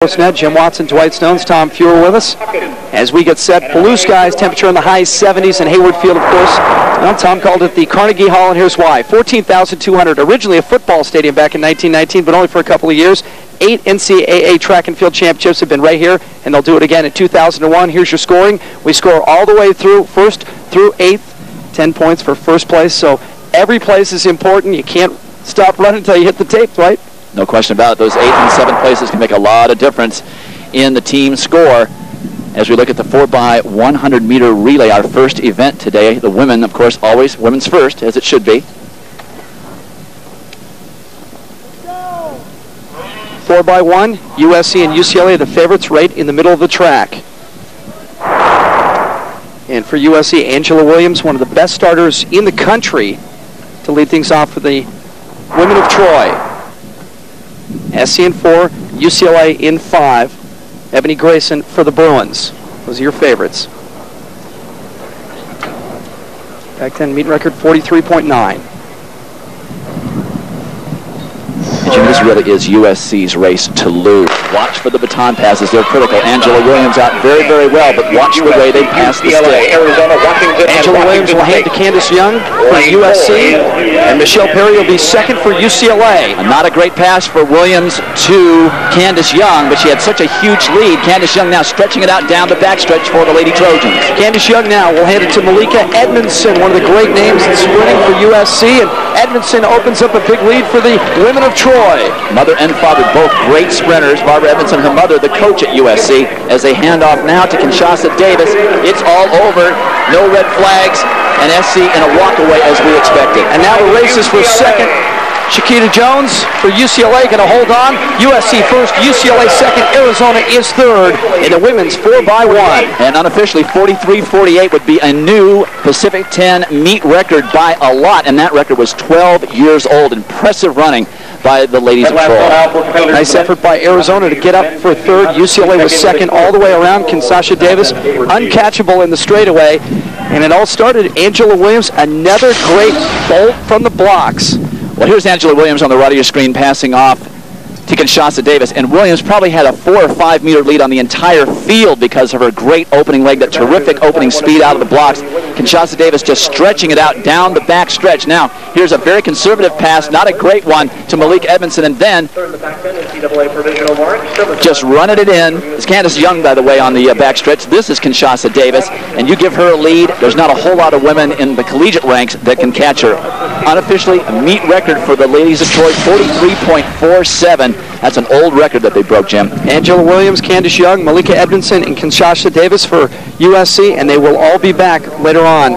Net, Jim Watson, Dwight Stones, Tom Fuhr with us as we get set. Blue skies, temperature in the high 70s in Hayward Field, of course. Well, Tom called it the Carnegie Hall, and here's why. 14,200, originally a football stadium back in 1919, but only for a couple of years. 8 NCAA track and field championships have been right here, and they'll do it again in 2001. Here's your scoring. We score all the way through, 1st through 8th, 10 points for first place. So every place is important. You can't stop running until you hit the tape, right? No question about it. Those 8th and 7th places can make a lot of difference in the team score. As we look at the 4x100 meter relay, our first event today, the women, of course, always women's first, as it should be. 4x1, USC and UCLA, the favorites, right in the middle of the track. And for USC, Angela Williams, one of the best starters in the country, to lead things off for the women of Troy. SC in 4, UCLA in 5. Ebony Grayson for the Bruins. Those are your favorites. Pac-10 meet record 43.9. Jim, this really is USC's race to lose. Watch for the baton passes. They're critical. Angela Williams out very, very well, but watch the way they pass the stick. Angela Williams will hand to Candace Young for USC, and Michelle Perry will be second for UCLA. Not a great pass for Williams to Candace Young, but she had such a huge lead. Candace Young now stretching it out down the backstretch for the Lady Trojans. Candace Young now will hand it to Malika Edmondson, one of the great names in sprinting for USC, and Edmondson opens up a big lead for the women of Troy. Mother and father, both great sprinters. Barbara Edmondson, her mother, the coach at USC. As they hand off now to Kinshasa Davis, it's all over. No red flags, and SC in a walk-away as we expected. And now the race is for second. Shakita Jones for UCLA going to hold on. USC first, UCLA second, Arizona is third in the women's 4x1. And unofficially, 43-48 would be a new Pacific 10 meet record by a lot, and that record was 12 years old. Impressive running by the ladies of Troy. Nice effort by Arizona to get up for third. UCLA was second all the way around. Kinshasa Davis uncatchable in the straightaway. And it all started, Angela Williams, another great bolt from the blocks. Well, here's Angela Williams on the right of your screen passing off to Kinshasa Davis, and Williams probably had a 4 or 5 meter lead on the entire field because of her great opening leg, that terrific opening speed out of the blocks. Kinshasa Davis just stretching it out down the back stretch. Now, here's a very conservative pass, not a great one, to Malik Edmondson, and then just running it in. It's Candace Young, by the way, on the back stretch. This is Kinshasa Davis, and you give her a lead. There's not a whole lot of women in the collegiate ranks that can catch her. Unofficially, a meet record for the ladies of Troy, 43.47. That's an old record that they broke, Jim. Angela Williams, Candace Young, Malika Edmondson, and Kinshasa Davis for USC, and they will all be back later on,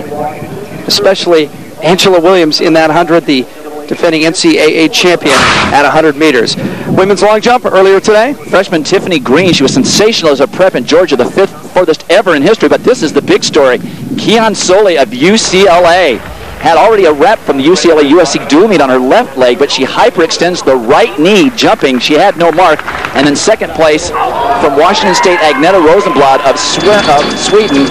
especially Angela Williams in that 100, the defending NCAA champion at 100 meters. Women's long jump earlier today. Freshman Tiffany Green, she was sensational as a prep in Georgia, the 5th furthest ever in history, but this is the big story. Keon Soley of UCLA had already a rep from the UCLA-USC dual meet on her left leg, but she hyperextends the right knee jumping. She had no mark. And then second place from Washington State, Agneta Rosenblad of Sweden.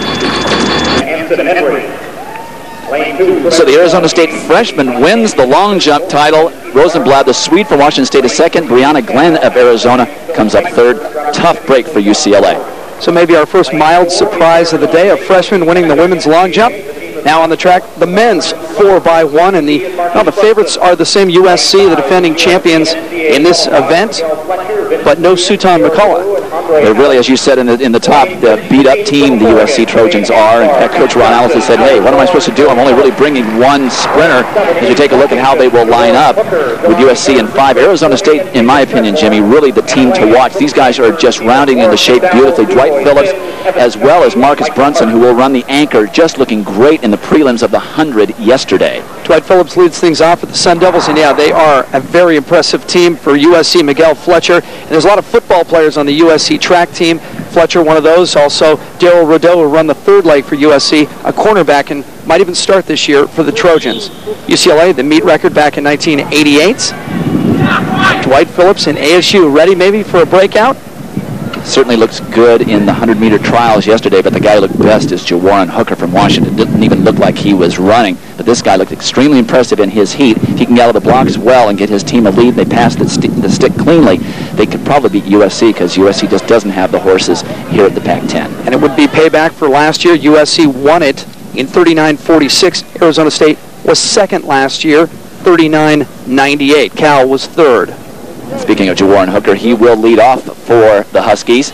So the Arizona State freshman wins the long jump title. Rosenblad, the Swede from Washington State, is second. Brianna Glenn of Arizona comes up third. Tough break for UCLA. So maybe our first mild surprise of the day, a freshman winning the women's long jump. Now on the track, the men's 4x1, and the favorites are the same, USC, the defending champions in this event, but no Sutan McCullough. They're really, as you said in the top, the beat-up team the USC Trojans are. In fact, Coach Ron Allison said, hey, what am I supposed to do? I'm only really bringing one sprinter. As you take a look at how they will line up with USC in 5. Arizona State, in my opinion, Jimmy, really the team to watch. These guys are just rounding into shape beautifully. Dwight Phillips, as well as Marcus Brunson, who will run the anchor, just looking great in the prelims of the 100 yesterday. Dwight Phillips leads things off with the Sun Devils, and yeah, they are a very impressive team for USC. Miguel Fletcher, and there's a lot of football players on the USC track team. Fletcher, one of those. Also, Daryl Rodeau will run the third leg for USC, a cornerback, and might even start this year for the Trojans. UCLA, the meet record back in 1988. Dwight Phillips and ASU ready maybe for a breakout? Certainly looks good in the 100-meter trials yesterday, but the guy who looked best is Jawarren Hooker from Washington. Didn't even look like he was running, but this guy looked extremely impressive in his heat. If he can get out of the blocks well and get his team a lead, they pass the stick cleanly. they could probably beat USC because USC just doesn't have the horses here at the Pac-10. And it would be payback for last year. USC won it in 39-46. Arizona State was second last year, 39-98. Cal was third. Speaking of Jawan Hooker, he will lead off for the Huskies.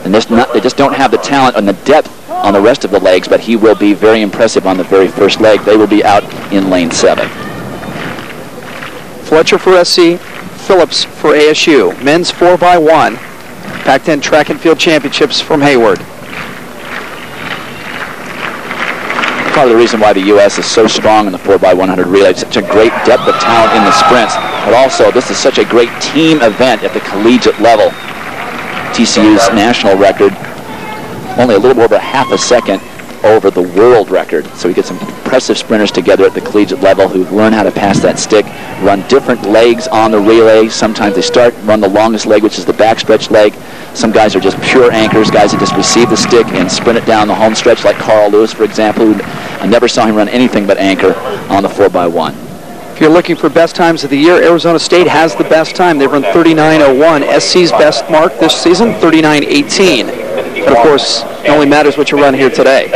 And they just don't have the talent and the depth on the rest of the legs, but he will be very impressive on the very first leg. They will be out in lane 7. Fletcher for SC, Phillips for ASU. Men's 4x1. Pac-10 Track and Field Championships from Hayward. Part of the reason why the U.S. is so strong in the 4x100 relay, such a great depth of talent in the sprints, but also this is such a great team event at the collegiate level. TCU's national record, only a little over half a second over the world record. So we get some impressive sprinters together at the collegiate level who learn how to pass that stick, run different legs on the relay. Sometimes they run the longest leg, which is the backstretch leg. Some guys are just pure anchors, guys that just receive the stick and sprint it down the home stretch, like Carl Lewis, for example, who I never saw him run anything but anchor on the 4x1. If you're looking for best times of the year, Arizona State has the best time. They've run 39:01. SC's best mark this season, 39:18. But of course, it only matters what you run here today.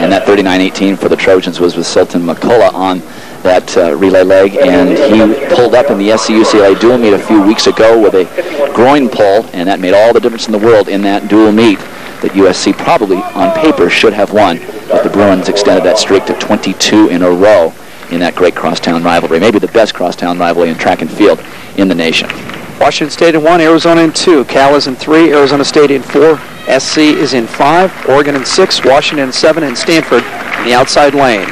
And that 39:18 for the Trojans was with Sultan McCullough on that relay leg, and he pulled up in the SC-UCLA dual meet a few weeks ago with a groin pull, and that made all the difference in the world in that dual meet that USC probably, on paper, should have won. But the Bruins extended that streak to 22 in a row in that great crosstown rivalry, maybe the best crosstown rivalry in track and field in the nation. Washington State in 1, Arizona in 2. Cal is in 3, Arizona State in 4, SC is in 5, Oregon in 6, Washington in 7, and Stanford in the outside lane.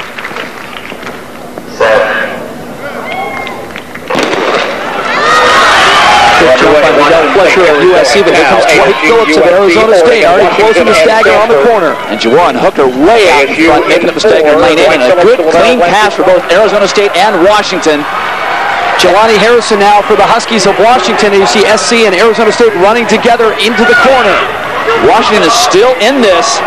Good job by Miguel Fletcher of USC, but here comes Dwight Phillips of Arizona State, already closing the stagger on the corner. And Jawan Hooker way out in front, making up the stagger in lane 8, and a good, clean pass for both Arizona State and Washington. Jelani Harrison now for the Huskies of Washington, and you see SC and Arizona State running together into the corner. Washington is still in this,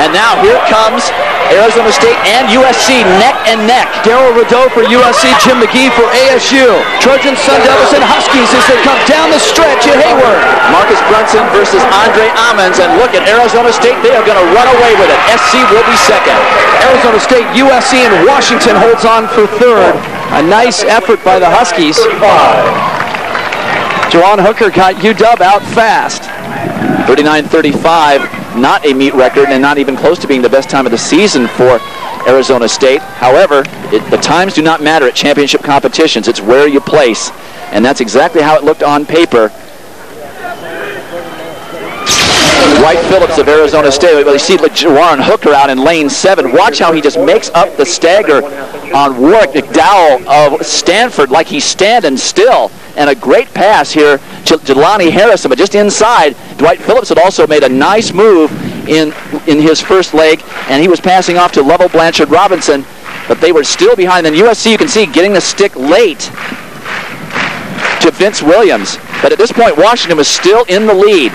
and now here comes Arizona State and USC neck and neck. Darryl Rideau for USC, Jim McGee for ASU. Trojans, Sun Devils, and Huskies as they come down the stretch at Hayward. Marcus Brunson versus Andre Ammons, and look at Arizona State. They are going to run away with it. SC will be second. Arizona State, USC, and Washington holds on for third. A nice effort by the Huskies. Jawan Hooker got UW out fast. 39:35. Not a meet record and not even close to being the best time of the season for Arizona State. However, the times do not matter at championship competitions. It's where you place, and that's exactly how it looked on paper. Dwight Phillips of Arizona State. Well, you see Jawan Hooker out in lane 7. Watch how he just makes up the stagger on Warwick McDowell of Stanford like he's standing still. And a great pass here to Jelani Harrison, but just inside. Dwight Phillips had also made a nice move in his first leg, and he was passing off to Lovell Blanchard Robinson, but they were still behind. Then USC, you can see, getting the stick late to Vince Williams. But at this point, Washington was still in the lead.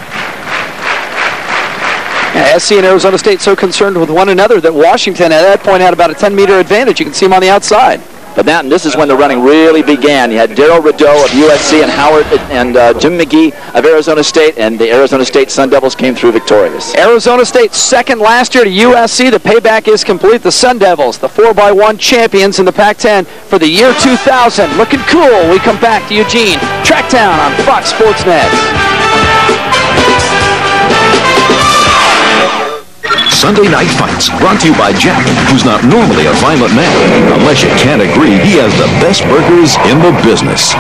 Yeah, SC and Arizona State so concerned with one another that Washington at that point had about a 10-meter advantage. You can see him on the outside. But this is when the running really began. You had Darryl Rideau of USC and Howard and Jim McGee of Arizona State, and the Arizona State Sun Devils came through victorious. Arizona State second last year to USC. The payback is complete. The Sun Devils, the 4x1 champions in the Pac-10 for the year 2000. Looking cool. We come back to Eugene. Tracktown on Fox Sports Net. Sunday Night Fights, brought to you by Jack, who's not normally a violent man. Unless you can't agree, he has the best burgers in the business.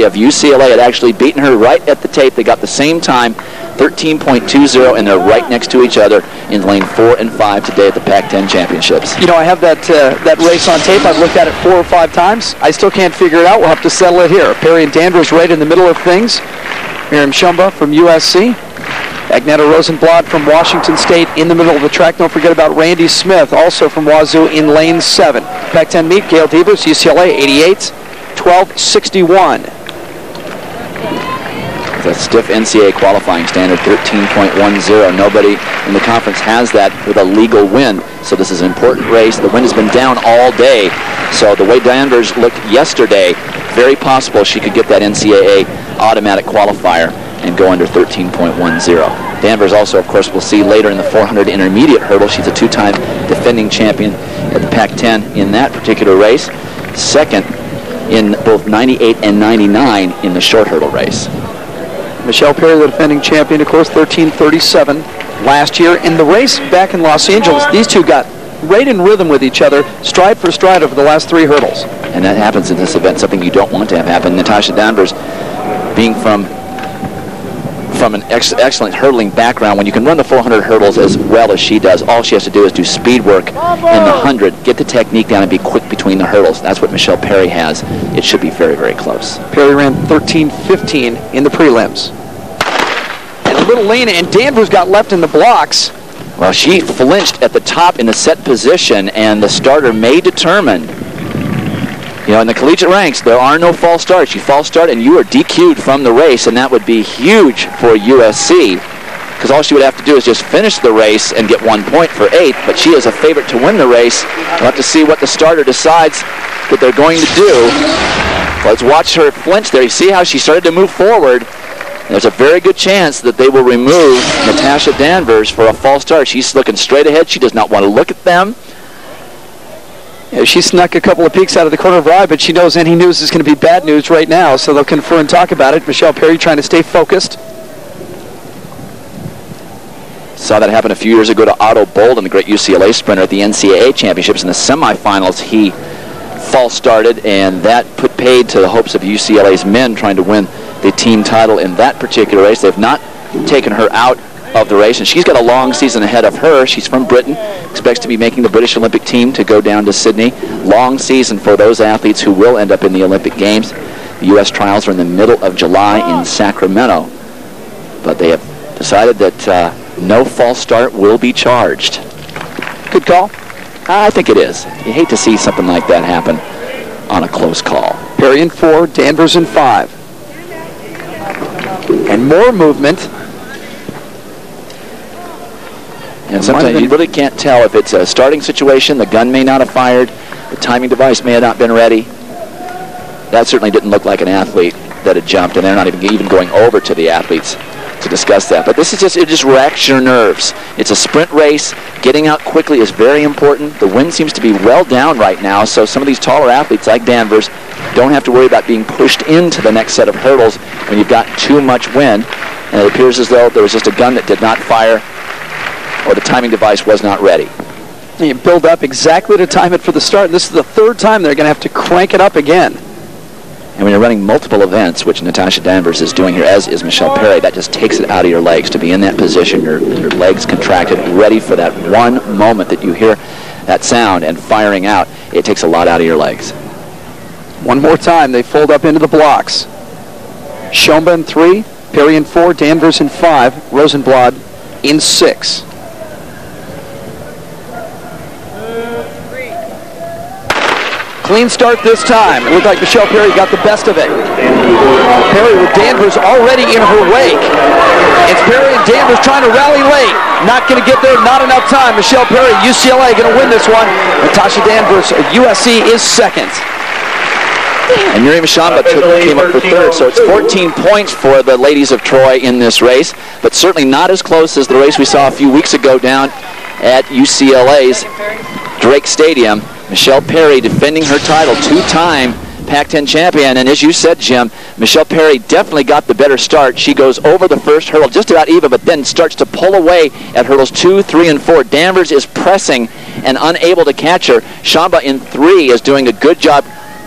Of UCLA had actually beaten her right at the tape. They got the same time, 13.20, and they're right next to each other in lane 4 and 5 today at the Pac-10 Championships. You know, I have that race on tape. I've looked at it 4 or 5 times. I still can't figure it out. We'll have to settle it here. Perry and Danvers right in the middle of things. Miriam Shumba from USC. Agneta Rosenblatt from Washington State in the middle of the track. Don't forget about Randy Smith, also from Wazoo, in lane 7. Pac-10 meet, Gail Devers, UCLA, 88, 12.61. The stiff NCAA qualifying standard, 13.10. Nobody in the conference has that with a legal win. So this is an important race. The wind has been down all day. So the way Danvers looked yesterday, very possible she could get that NCAA automatic qualifier and go under 13.10. Danvers also, of course, we'll see later in the 400 intermediate hurdle. She's a two-time defending champion at the Pac-10 in that particular race. Second in both 98 and 99 in the short hurdle race. Michelle Perry, the defending champion, of course, 13:37 last year. In the race back in Los Angeles, these two got right in rhythm with each other, stride for stride over the last 3 hurdles. And that happens in this event, something you don't want to have happen. Natasha Danvers, being from an excellent hurdling background, when you can run the 400 hurdles as well as she does, all she has to do is do speed work in the 100, get the technique down, and be quick between the hurdles. That's what Michelle Perry has. It should be very, very close. Perry ran 13:15 in the prelims. And a little lean, and Danvers got left in the blocks. Well, she flinched at the top in the set position, and the starter may determine. You know, in the collegiate ranks, there are no false starts. You false start and you are DQ'd from the race, and that would be huge for USC, because all she would have to do is just finish the race and get 1 point for 8th, but she is a favorite to win the race. We'll have to see what the starter decides that they're going to do. Let's watch her flinch there. You see how she started to move forward. There's a very good chance that they will remove Natasha Danvers for a false start. She's looking straight ahead. She does not want to look at them. Yeah, she snuck a couple of peeks out of the corner of her eye, but she knows any news is going to be bad news right now, so they'll confer and talk about it. Michelle Perry trying to stay focused. Saw that happen a few years ago to Otto Bolden, the great UCLA sprinter at the NCAA championships. In the semifinals, he false started, and that put paid to the hopes of UCLA's men trying to win the team title in that particular race. They've not taken her out of the race, and she's got a long season ahead of her. She's from Britain, expects to be making the British Olympic team to go down to Sydney. Long season for those athletes who will end up in the Olympic Games. The U.S. trials are in the middle of July in Sacramento, but they have decided that no false start will be charged. Good call. I think it is. You hate to see something like that happen on a close call. Perry in 4, Danvers in 5. And more movement. And sometimes you really can't tell if it's a starting situation. The gun may not have fired. The timing device may have not been ready. That certainly didn't look like an athlete that had jumped, and they're not even going over to the athletes to discuss that. But this is just, it just racks your nerves. It's a sprint race. Getting out quickly is very important. The wind seems to be well down right now, so some of these taller athletes like Danvers don't have to worry about being pushed into the next set of hurdles when you've got too much wind. And it appears as though there was just a gun that did not fire, or the timing device was not ready. You build up exactly to time it for the start. This is the 3rd time they're going to have to crank it up again. And when you're running multiple events, which Natasha Danvers is doing here, as is Michelle Perry, that just takes it out of your legs to be in that position, your legs contracted, ready for that one moment that you hear that sound and firing out. It takes a lot out of your legs. One more time, they fold up into the blocks. Shomba in 3, Perry in 4, Danvers in 5, Rosenblad in 6. Clean start this time. It looked like Michelle Perry got the best of it. Perry with Danvers already in her wake. It's Perry and Danvers trying to rally late. Not going to get there, not enough time. Michelle Perry, UCLA, going to win this one. Natasha Danvers, USC, is 2nd. And Miriam Shamba came up for 3rd, so it's 14 points for the ladies of Troy in this race, but certainly not as close as the race we saw a few weeks ago down at UCLA's Drake Stadium. Michelle Perry defending her title, 2-time Pac-10 champion, and as you said, Jim, Michelle Perry definitely got the better start. She goes over the first hurdle just about even, but then starts to pull away at hurdles 2, 3, and 4. Danvers is pressing and unable to catch her. Shamba in 3 is doing a good job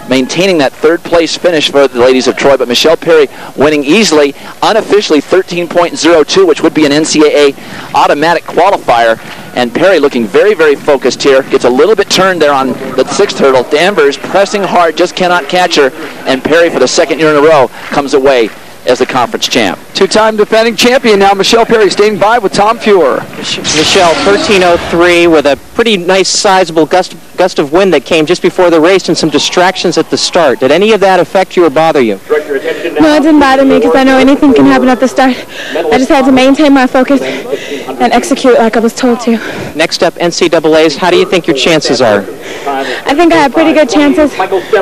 maintaining that 3rd place finish for the ladies of Troy, but Michelle Perry winning easily, unofficially 13.02, which would be an NCAA automatic qualifier. And Perry looking very, very focused here. Gets a little bit turned there on the 6th hurdle. Danvers pressing hard, just cannot catch her. And Perry, for the 2nd year in a row, comes away as the conference champ. 2-time defending champion now. Michelle Perry staying by with Tom Fuhrer. Michelle, 13:03 with a pretty nice sizable gust of wind that came just before the race and some distractions at the start. Did any of that affect you or bother you? No, it didn't bother me because I know anything can happen at the start. I just had to maintain my focus and execute like I was told to. Next up, NCAAs. How do you think your chances are? I think I have pretty good chances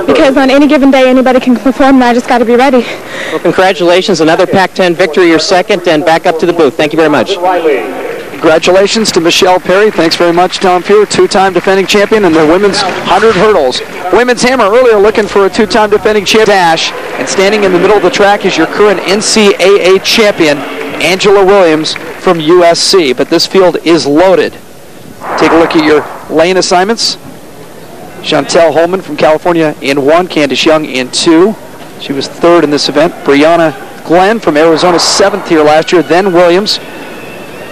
because on any given day anybody can perform and I just got to be ready. Well, congratulations. Another Pac-10 victory, your second, and back up to the booth. Thank you very much. Congratulations to Michelle Perry. Thanks very much, Tom Fuhr, two-time defending champion in the women's 100 hurdles. Women's hammer earlier looking for a two-time defending champion dash, and standing in the middle of the track is your current NCAA champion, Angela Williams from USC. But this field is loaded. Take a look at your lane assignments. Chantel Holman from California in 1, Candace Young in 2. She was 3rd in this event. Brianna Glenn from Arizona, 7th here last year, then Williams.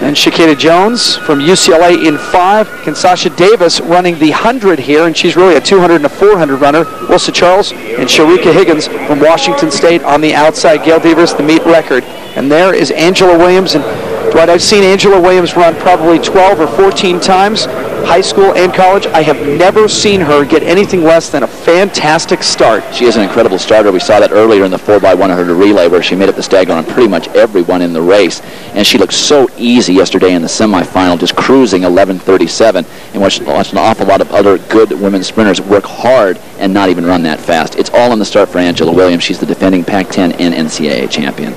And Shakita Jones from UCLA in 5. Kansasha Davis running the 100 here, and she's really a 200 and a 400 runner. Wilsa Charles and Sharika Higgins from Washington State on the outside. Gail Devers, the meet record. And there is Angela Williams. And Dwight, I've seen Angela Williams run probably 12 or 14 times, high school and college. I have never seen her get anything less than a fantastic start. She is an incredible starter. We saw that earlier in the 4x100 relay where she made up the stagger on pretty much everyone in the race. And she looked so easy yesterday in the semifinal, just cruising 11:37, and watched an awful lot of other good women's sprinters work hard and not even run that fast. It's all in the start for Angela Williams. She's the defending Pac-10 and NCAA champion.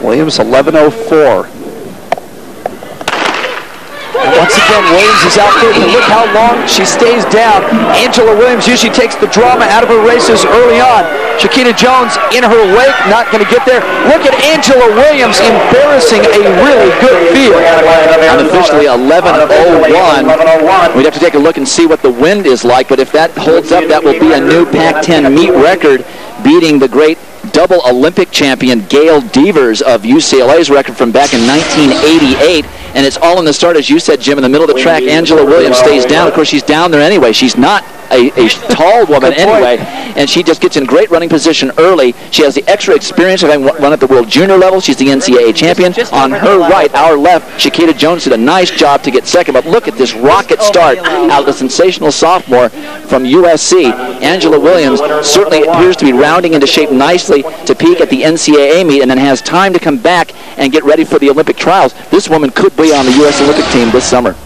Williams 11:04. And once again, Williams is out there, but look how long she stays down. Angela Williams usually takes the drama out of her races early on. Shakita Jones in her wake, not going to get there. Look at Angela Williams embarrassing a really good field. Unofficially 11:01. We'd have to take a look and see what the wind is like, but if that holds up, that will be a new Pac-10 meet record, beating the great double Olympic champion Gail Devers of UCLA's record from back in 1988. And it's all in the start, as you said, Jim, in the middle of the track. Angela Williams stays down. Of course, she's down there anyway. She's not a tall woman anyway, and she just gets in great running position early. She has the extra experience of having run at the World Junior level. She's the NCAA champion. On her right, our left, Shakita Jones did a nice job to get second, but look at this rocket start out of the sensational sophomore from USC. Angela Williams certainly appears to be rounding into shape nicely to peak at the NCAA meet and then has time to come back and get ready for the Olympic trials. This woman could be on the U.S. Olympic team this summer.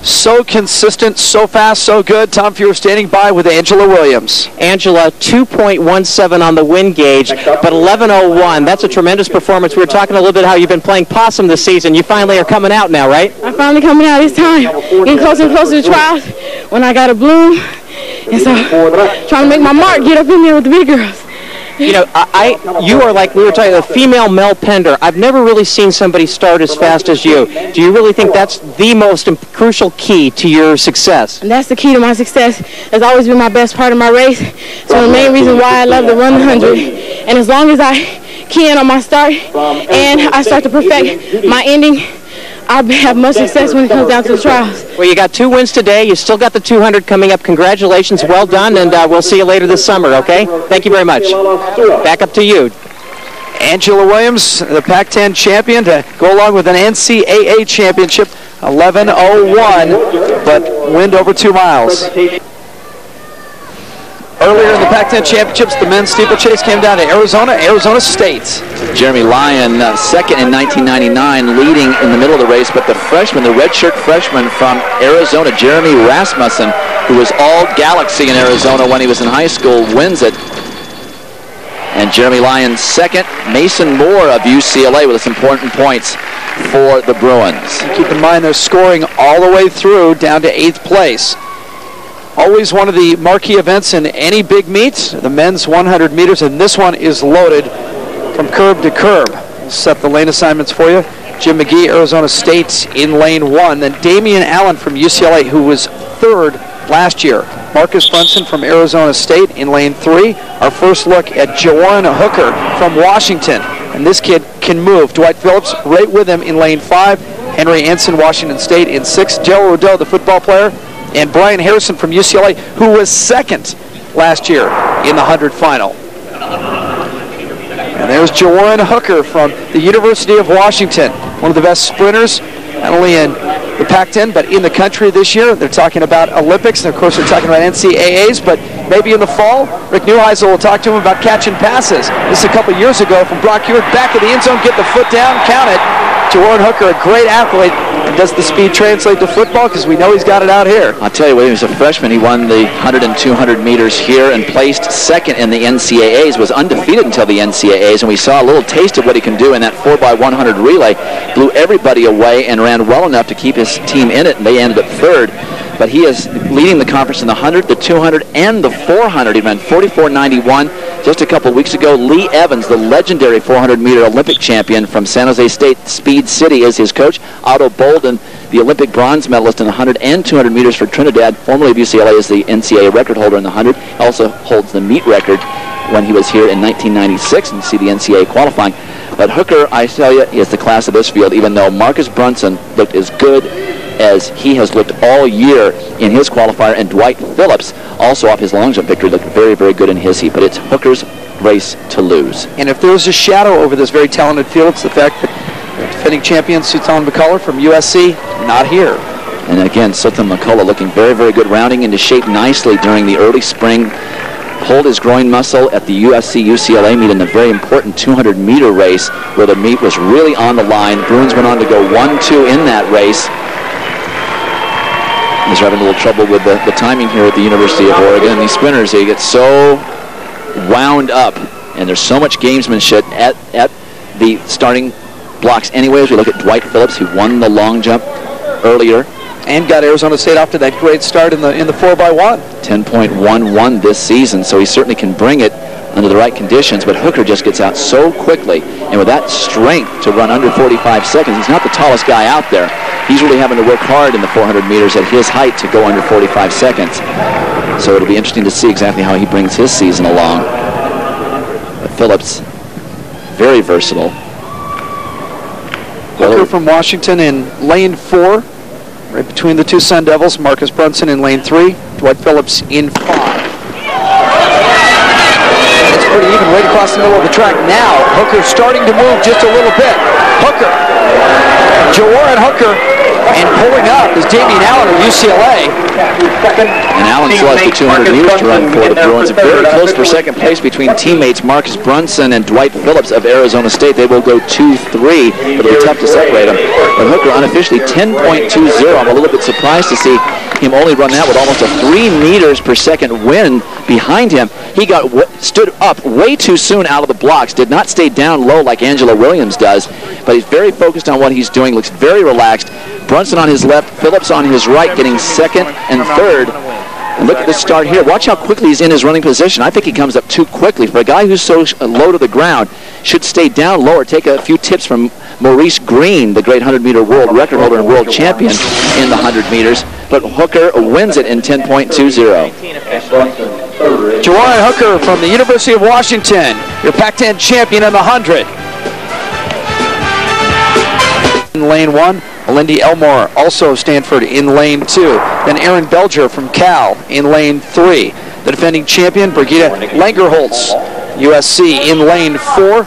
So consistent, so fast, so good. Tom Fuhr standing by with Angela Williams. Angela, 2.17 on the wind gauge, but 11:01. That's a tremendous performance. We were talking a little bit how you've been playing possum this season. You finally are coming out now, right? I'm finally coming out this time. Getting closer and closer to trials when I got a bloom. And so trying to make my mark, get up in there with the big girls. You know, you are like, we were talking, a female Mel Pender. I've never really seen somebody start as fast as you. Do you really think that's the most crucial key to your success? And that's the key to my success. It's always been my best part of my race. So the main reason why I love to run the 100. And as long as I key in on my start and I start to perfect my ending, I'll have much success when it comes down to the trials. Well, you got 2 wins today. You still got the 200 coming up. Congratulations. Well done, and we'll see you later this summer, okay? Thank you very much. Back up to you. Angela Williams, the Pac-10 champion, to go along with an NCAA championship, 11:01, but wind over 2 miles. Earlier in the Pac-10 championships, the men's steeplechase came down to Arizona State. Jeremy Lyon, second in 1999, leading in the middle of the race, but the freshman, the redshirt freshman from Arizona, Jeremy Rasmussen, who was all galaxy in Arizona when he was in high school, wins it. And Jeremy Lyon second. Mason Moore of UCLA with some important points for the Bruins. Keep in mind they're scoring all the way through down to 8th place. Always one of the marquee events in any big meet, the men's 100 meters, and this one is loaded from curb to curb. We'll set the lane assignments for you. Jim McGee, Arizona State in lane 1. Then Damian Allen from UCLA, who was 3rd last year. Marcus Brunson from Arizona State in lane 3. Our first look at Jawan Hooker from Washington. And this kid can move. Dwight Phillips right with him in lane 5. Henry Anson, Washington State in 6. Joe Rodeau, the football player. And Brian Harrison from UCLA, who was 2nd last year in the 100 final. And there's Jawan Hooker from the University of Washington, one of the best sprinters, not only in the Pac-10, but in the country this year. They're talking about Olympics, and of course they're talking about NCAAs, but maybe in the fall, Rick Neuheisel will talk to him about catching passes. This is a couple years ago from Brock Ewart, back of the end zone, get the foot down, count it. Jawan Hooker, a great athlete. Does the speed translate to football? Because we know he's got it out here. I'll tell you, when he was a freshman, he won the 100 and 200 meters here and placed second in the NCAAs, was undefeated until the NCAAs, and we saw a little taste of what he can do in that 4x100 relay. Blew everybody away and ran well enough to keep his team in it, and they ended up third. But he is leading the conference in the 100, the 200, and the 400. He ran 44.91 just a couple weeks ago. Lee Evans, the legendary 400-meter Olympic champion from San Jose State Speed City, is his coach. Otto Bolden, the Olympic bronze medalist in the 100 and 200 meters for Trinidad, formerly of UCLA, is the NCAA record holder in the 100. Also holds the meet record when he was here in 1996, and you see the NCAA qualifying. But Hooker, I tell you, is the class of this field, even though Marcus Brunson looked as good as he has looked all year in his qualifier, and Dwight Phillips, also off his long jump victory, looked very, very good in his heat. But it's Hooker's race to lose. And if there's a shadow over this very talented field, it's the fact that defending champion Sultan McCullough from USC, not here. And again, Sultan McCullough looking very, very good, rounding into shape nicely during the early spring. Pulled his groin muscle at the USC-UCLA meet in the very important 200-meter race, where the meet was really on the line. Bruins went on to go 1-2 in that race. He's having a little trouble with the timing here at the University of Oregon. These sprinters, they get so wound up, and there's so much gamesmanship at the starting blocks anyway. As we look at Dwight Phillips, who won the long jump earlier, and got Arizona State off to that great start in the 4x1. 10.11 this season, so he certainly can bring it under the right conditions, but Hooker just gets out so quickly, and with that strength to run under 45 seconds, he's not the tallest guy out there. He's really having to work hard in the 400 meters at his height to go under 45 seconds. So it'll be interesting to see exactly how he brings his season along. But Phillips, very versatile. Hooker from Washington in lane 4. Right between the two Sun Devils, Marcus Brunson in lane 3, Dwight Phillips in 5. It's pretty even right across the middle of the track now. Hooker starting to move just a little bit. Hooker, Jawan Hooker, and pulling up is Damian Allen of UCLA. And Allen still has the 200 meters to run for the Bruins. Very close for second place between teammates Marcus Brunson and Dwight Phillips of Arizona State. They will go 2-3, but it'll be tough to separate them. But Hooker unofficially 10.20. I'm a little bit surprised to see him only run that with almost a 3 meters per second wind behind him. He stood up way too soon out of the blocks, did not stay down low like Angela Williams does, but he's very focused on what he's doing, looks very relaxed. Brunson on his left, Phillips on his right, getting second and third. And look at this start here. Watch how quickly he's in his running position. I think he comes up too quickly. For a guy who's so low to the ground, should stay down lower. Take a few tips from Maurice Green, the great 100-meter world record holder and world champion in the 100 meters. But Hooker wins it in 10.20. Jawan Hooker from the University of Washington, your Pac-10 champion in the 100. In lane 1, Lindy Elmore, also Stanford, in lane 2. Then Aaron Belger from Cal in lane 3. The defending champion, Brigitte Langerholtz, USC, in lane 4.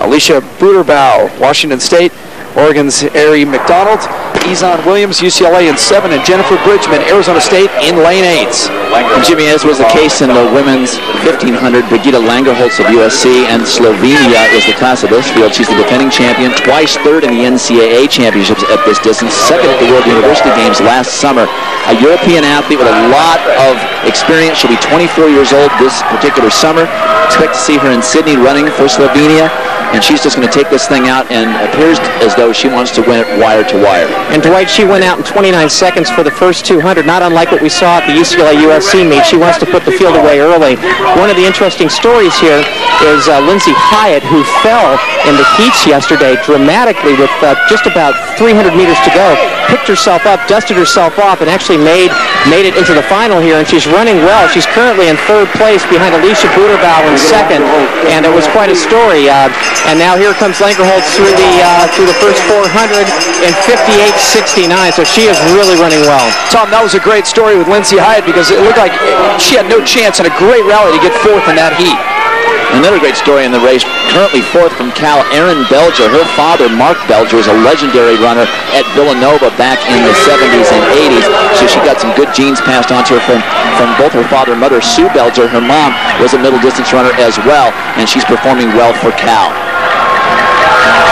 Alicia Bruderbaugh, Washington State. Oregon's Ari McDonald. Izan Williams, UCLA, in 7. And Jennifer Bridgman, Arizona State, in lane 8. And Jimmy, as was the case in the women's 1500, Brigitte Langerholtz of USC, and Slovenia is the class of this field. She's the defending champion, twice third in the NCAA championships at this distance, second at the World University Games last summer. A European athlete with a lot of experience. She'll be 24 years old this particular summer. Expect to see her in Sydney running for Slovenia. And she's just going to take this thing out, and appears as though she wants to win it wire to wire. And Dwight, she went out in 29 seconds for the first 200, not unlike what we saw at the UCLA-USC meet. She wants to put the field away early. One of the interesting stories here is Lindsay Hyatt, who fell in the heats yesterday dramatically with just about 300 meters to go. Picked herself up, dusted herself off, and actually made it into the final here, and she's running well. She's currently in 3rd place behind Alicia Bruderbaugh in 2nd, and it was quite a story. And now here comes Langerholtz through the first 400 in 58.69, so she is really running well. Tom, that was a great story with Lindsay Hyatt, because it looked like she had no chance in a great rally to get 4th in that heat. Another great story in the race, currently fourth from Cal, Erin Belger. Her father, Mark Belger, was a legendary runner at Villanova back in the 70s and 80s, so she got some good genes passed on to her from both her father and mother. Sue Belger, her mom, was a middle distance runner as well, and she's performing well for Cal.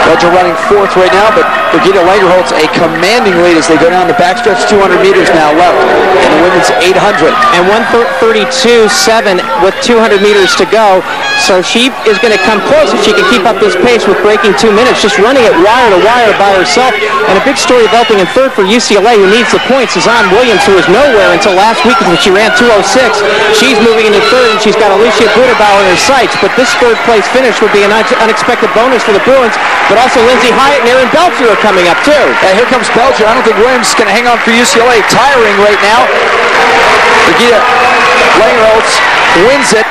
Belger running fourth right now, but Brigitte Langer holds a commanding lead as they go down the backstretch. 200 meters now left in the women's 800. And 1:32.7 with 200 meters to go. So she is going to come close if she can keep up this pace with breaking 2 minutes, just running it wire to wire by herself. And a big story developing in third for UCLA, who needs the points, is Ann Williams, who was nowhere until last week when she ran 2:06. She's moving into third, and she's got Alicia Budabauer in her sights. But this third place finish would be an unexpected bonus for the Bruins. But also Lindsay Hyatt and Erin Belcher are coming up too. Here comes Belcher. I don't think Williams is going to hang on for UCLA. Tiring right now. Brigitte Langer wins it.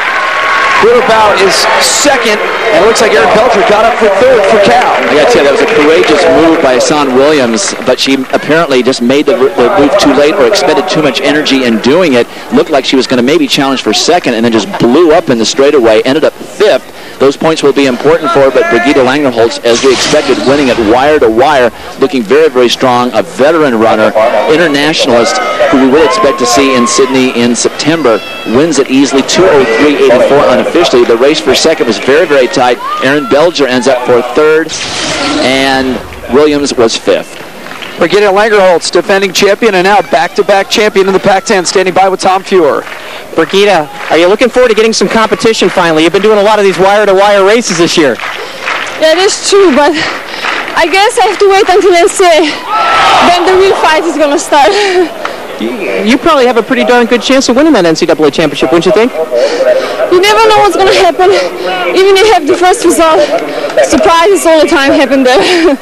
Budabauer is second, and it looks like Erin Belcher got up for third for Cal. I got to tell you, that was a courageous move by Hassan Williams, but she apparently just made the move too late or expended too much energy in doing it. Looked like she was going to maybe challenge for second, and then just blew up in the straightaway, ended up fifth. Those points will be important for her, but Brigitte Langerholtz, as we expected, winning it wire to wire, looking very, very strong. A veteran runner, internationalist, who we will expect to see in Sydney in September, wins it easily, 2:03.84 unofficially. The race for second was very, very tight. Erin Belger ends up for third, and Williams was fifth. Brigitte Langerholtz, defending champion, and now back-to-back champion in the Pac-10, standing by with Tom Fuhr. Brigitte, are you looking forward to getting some competition finally? You've been doing a lot of these wire-to-wire races this year. Yeah, that's true, but I guess I have to wait until NCAA. Then the real fight is going to start. You probably have a pretty darn good chance of winning that NCAA championship, wouldn't you think? You never know what's going to happen. Even if you have the first result, surprises all the time happen there.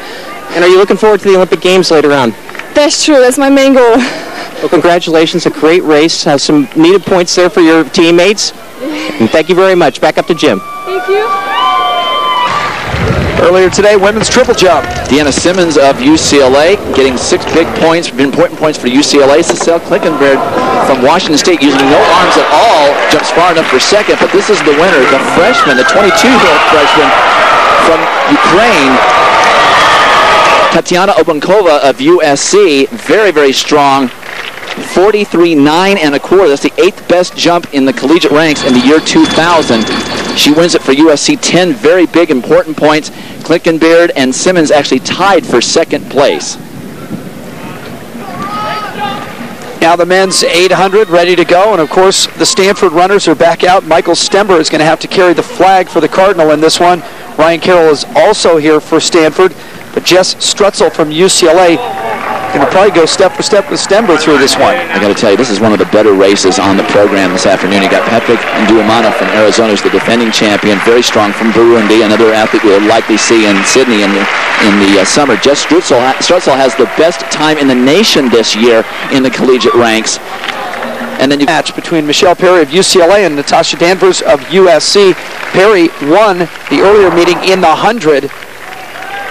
And are you looking forward to the Olympic Games later on? That's true. That's my main goal. Well, congratulations. A great race. Some needed points there for your teammates. And thank you very much. Back up to Jim. Thank you. Earlier today, women's triple jump. Deanna Simmons of UCLA getting 6 big points, important points for UCLA. Cecile Klinkenberg from Washington State, using no arms at all, jumps far enough for second. But this is the winner, the freshman, the 22-year-old freshman from Ukraine, Tatiana Obunkova of USC. Very, very strong. 43.9 1/4. That's the 8th best jump in the collegiate ranks in the year 2000. She wins it for USC. 10 very big, important points. Klinkenbeard and Simmons actually tied for second place. Now the men's 800 ready to go, and of course the Stanford runners are back out. Michael Stember is going to have to carry the flag for the Cardinal in this one. Ryan Carroll is also here for Stanford, but Jess Strutzel from UCLA going to probably go step for step with Stember through this one. I got to tell you, this is one of the better races on the program this afternoon. You got Patrick Nduimana from Arizona, who's the defending champion, very strong from Burundi, another athlete we'll likely see in Sydney in the summer. Jess Strutzel has the best time in the nation this year in the collegiate ranks. And then you match between Michelle Perry of UCLA and Natasha Danvers of USC. Perry won the earlier meeting in the 100.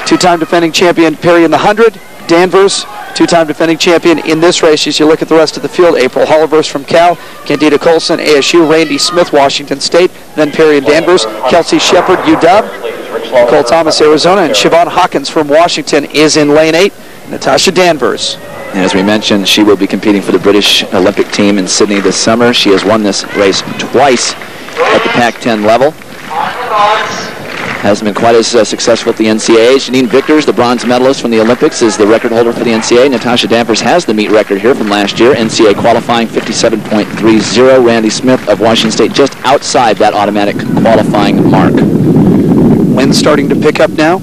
Two-time defending champion Perry in the 100. Danvers, two-time defending champion in this race. As you look at the rest of the field, April Hollivers from Cal, Candida Colson, ASU, Randy Smith, Washington State, then Perry and Danvers, Kelsey Shepard, UW, Cole Thomas, Arizona, and Siobhan Hawkins from Washington is in lane 8. Natasha Danvers. As we mentioned, she will be competing for the British Olympic team in Sydney this summer. She has won this race twice at the Pac-10 level. Hasn't been quite as successful at the NCAA. Janine Victors, the bronze medalist from the Olympics, is the record holder for the NCAA. Natasha Danvers has the meet record here from last year. NCAA qualifying 57.30. Randy Smith of Washington State just outside that automatic qualifying mark. Wind starting to pick up now.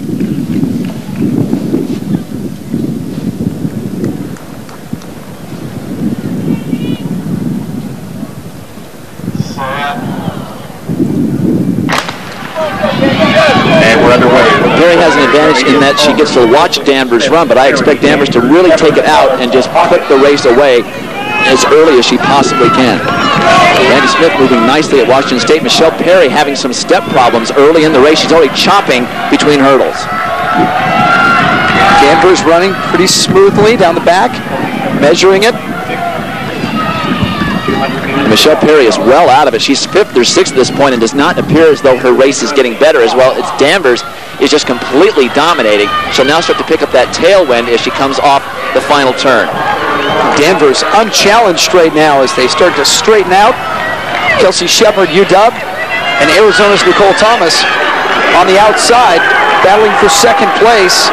Perry has an advantage in that she gets to watch Danvers run, but I expect Danvers to really take it out and just put the race away as early as she possibly can. Randy Smith moving nicely at Washington State. Michelle Perry having some step problems early in the race. She's already chopping between hurdles. Danvers running pretty smoothly down the back, measuring it. And Michelle Perry is well out of it. She's 5th or 6th at this point and does not appear as though her race is getting better as well. It's Danvers is just completely dominating. She'll now start to pick up that tailwind as she comes off the final turn. Danvers unchallenged right now as they start to straighten out. Kelsey Shepard, UW, and Arizona's Nicole Thomas on the outside, battling for second place.